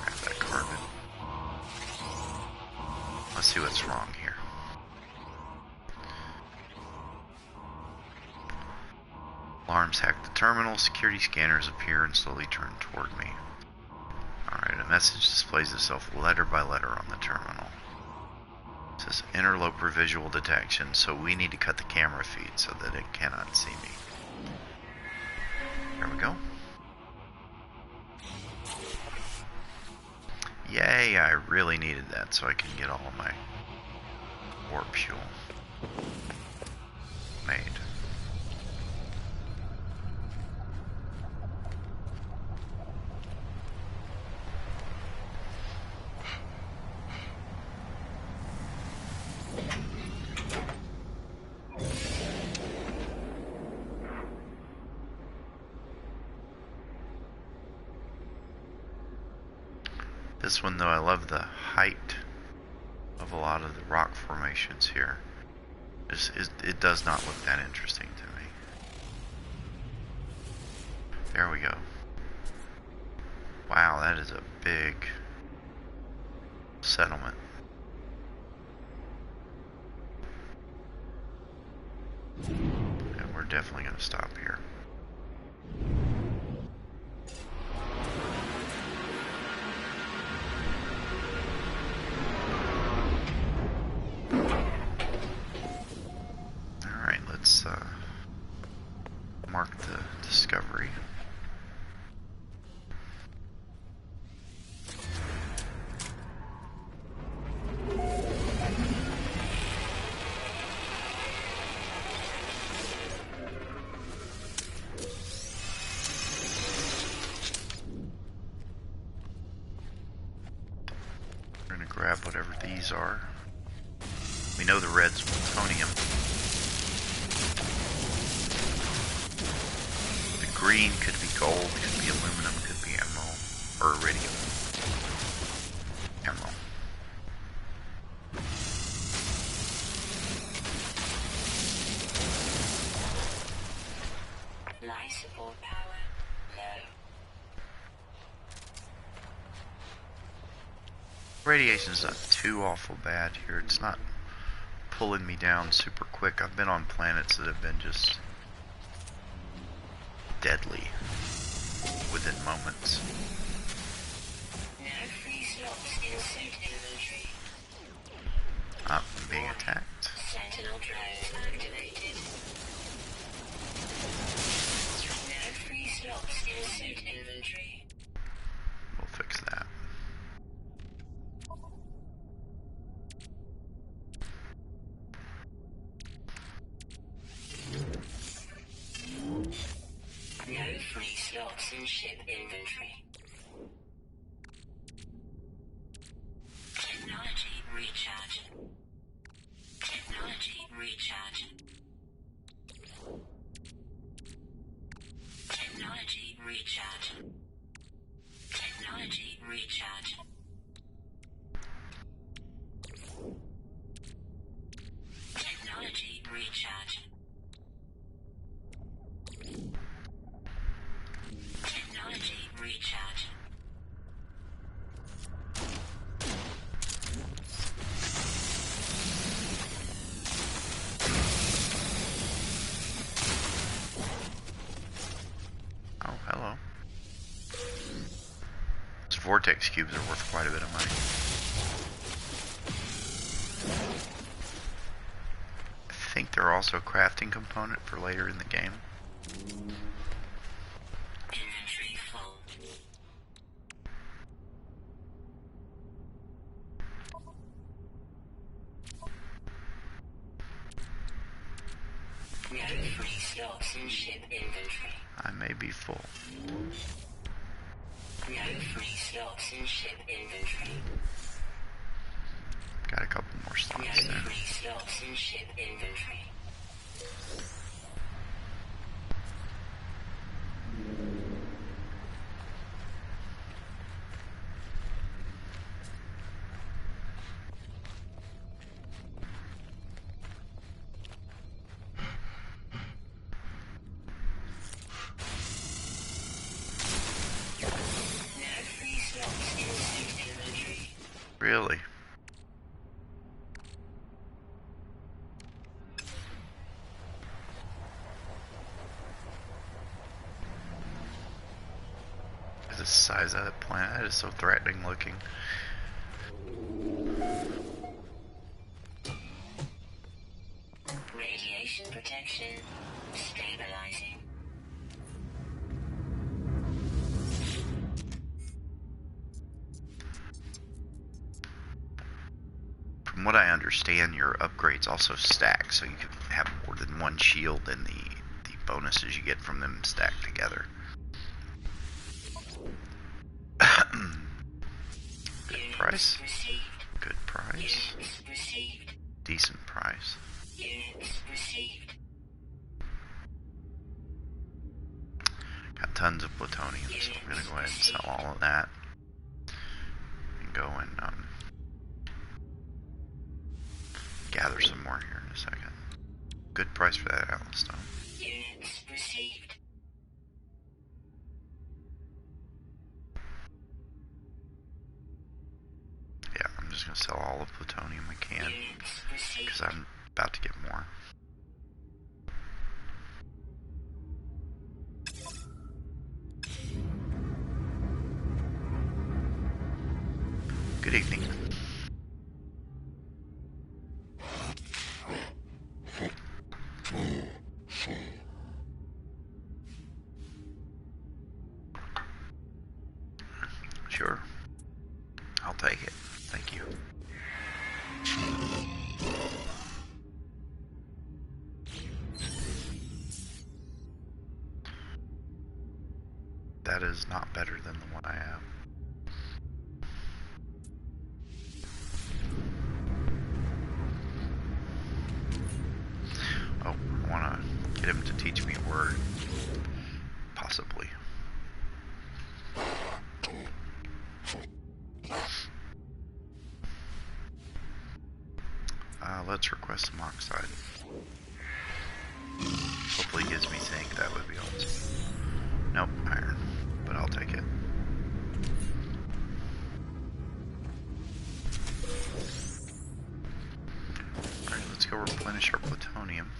[SPEAKER 1] Grab that carbon. Let's see what's wrong here. Alarms hack the terminal. Security scanners appear and slowly turn toward me. Alright, a message displays itself letter by letter on the terminal. It says interloper visual detection, so we need to cut the camera feed so that it cannot see me. There we go. Yay, I really needed that so I can get all of my warp fuel made. This one, though, I love the height of a lot of the rock formations here. It does not look that interesting to me. There we go. Wow, that is a big settlement. And we're definitely going to stop here. Alright, let's mark the discovery. We're going to grab whatever these are. We know the red's plutonium. The green could be gold, could be aluminum, could be emerald, or iridium. Emerald.
[SPEAKER 2] Life support power low.
[SPEAKER 1] Radiation's not too awful bad here. It's not pulling me down super quick. I've been on planets that have been just deadly within moments.
[SPEAKER 2] No free slots in suit inventory.
[SPEAKER 1] I'm being attacked.
[SPEAKER 2] Sentinel drone activated. No free slots in suit inventory.
[SPEAKER 1] We'll fix that.
[SPEAKER 2] No free slots in ship inventory. Technology recharge. Technology recharge. Technology recharge. Technology recharge. Technology recharge. Technology recharge.
[SPEAKER 1] Oh, hello. Those vortex cubes are worth quite a bit of money. I think they're also a crafting component for later in the game.
[SPEAKER 2] Inventory full. No free slots in ship inventory.
[SPEAKER 1] I may be full.
[SPEAKER 2] No free slots in ship inventory.
[SPEAKER 1] Got a couple more
[SPEAKER 2] No
[SPEAKER 1] slots there.
[SPEAKER 2] free slots in ship inventory. No free slots in suit inventory.
[SPEAKER 1] Really? The size of that planet, that is so threatening looking.
[SPEAKER 2] Radiation protection stabilizing.
[SPEAKER 1] From what I understand, your upgrades also stack, so you can have more than one shield, and the bonuses you get from them stack together. Good price.
[SPEAKER 2] Received.
[SPEAKER 1] Good price.
[SPEAKER 2] Units received.
[SPEAKER 1] Decent price.
[SPEAKER 2] Units received.
[SPEAKER 1] Got tons of plutonium, so I'm gonna go ahead and sell all of that. go and gather some more here in a second. Good price for that Atlas stone.
[SPEAKER 2] Units received.
[SPEAKER 1] Yeah, I'm just gonna sell all the plutonium I can
[SPEAKER 2] Units received.
[SPEAKER 1] because I'm about to get more. Good evening. Sure. I'll take it. Thank you. That is not better than the one I have. Oh, I want to get him to teach me a word. Possibly. Let's request some oxide. Hopefully he gives me zinc, that would be awesome. Nope, iron. But I'll take it. Alright, let's go replenish our plutonium.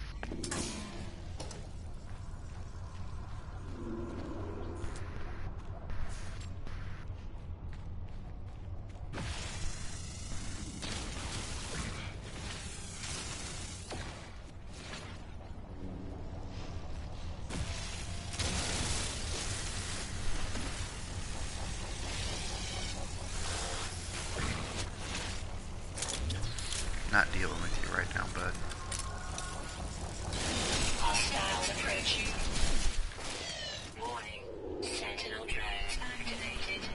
[SPEAKER 1] Not dealing with you right now, bud.
[SPEAKER 2] Hostiles approaching. Warning. Sentinel drones activated.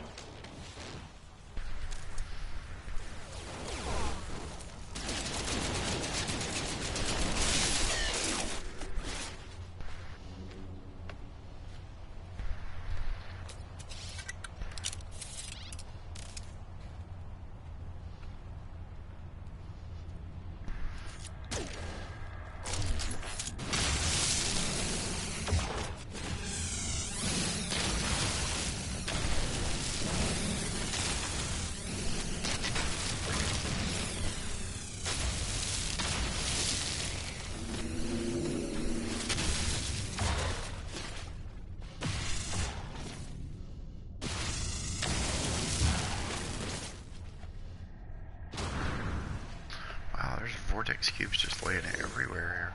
[SPEAKER 1] Wow, there's vortex cubes just laying everywhere here.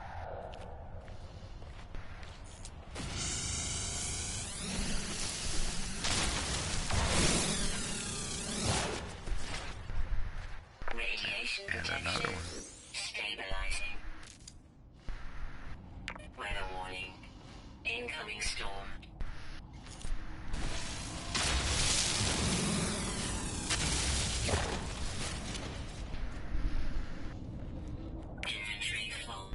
[SPEAKER 2] Radiation
[SPEAKER 1] And
[SPEAKER 2] protection.
[SPEAKER 1] another one.
[SPEAKER 2] Stabilizing. Weather warning. Incoming storm. Inventory full.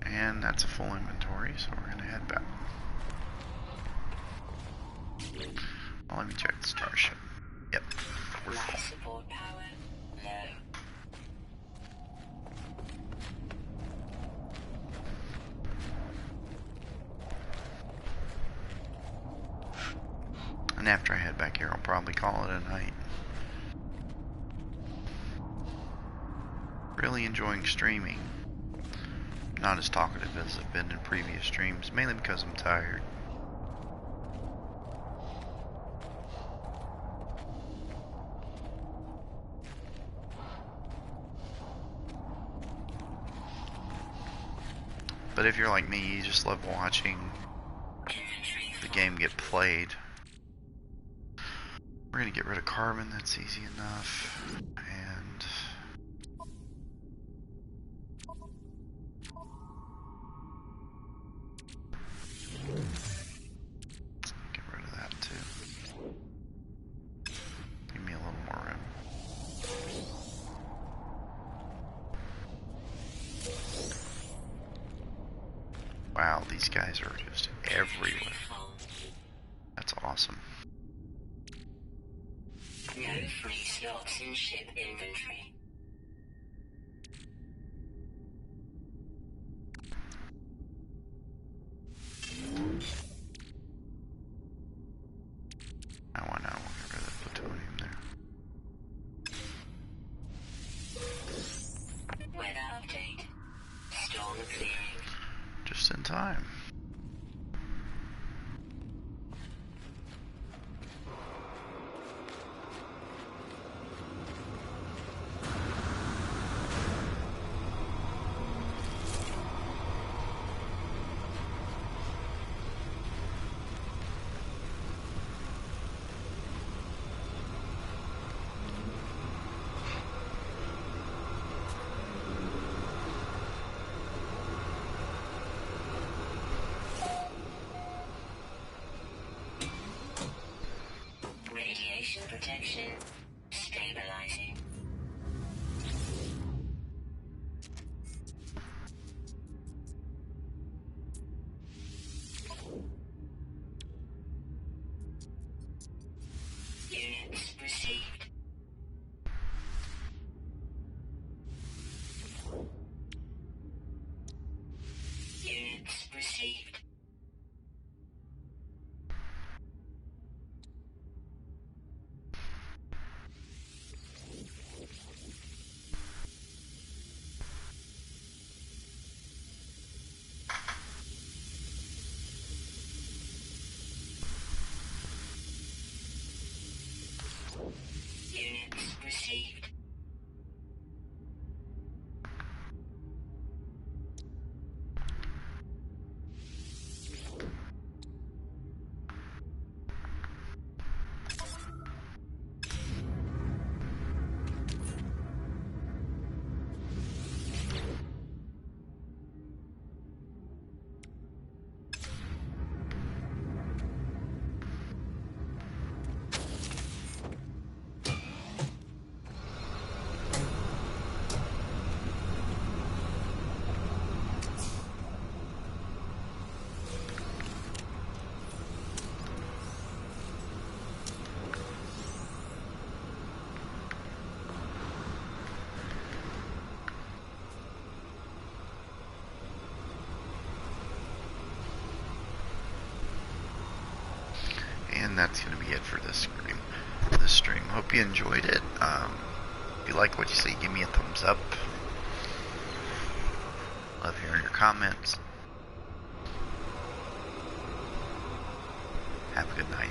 [SPEAKER 1] And that's a full inventory, so we're gonna head back. Well, let me check the starship. Yep, we're
[SPEAKER 2] Life
[SPEAKER 1] full.
[SPEAKER 2] support power low.
[SPEAKER 1] after I head back here, I'll probably call it a night. Really enjoying streaming. Not as talkative as I've been in previous streams, mainly because I'm tired. But if you're like me, you just love watching the game get played. We're gonna get rid of carbon, that's easy enough. And get rid of that too. Give me a little more room. Wow, these guys are just everywhere. That's awesome.
[SPEAKER 2] No free slots in ship inventory.
[SPEAKER 1] I want to get rid of the plutonium there.
[SPEAKER 2] Weather update. Storm clearing.
[SPEAKER 1] Just in time.
[SPEAKER 2] Radiation protection stabilizing. Units received. Units received. Units received.
[SPEAKER 1] And that's going to be it for this stream. Hope you enjoyed it. If you like what you see, give me a thumbs up. Love hearing your comments. Have a good night.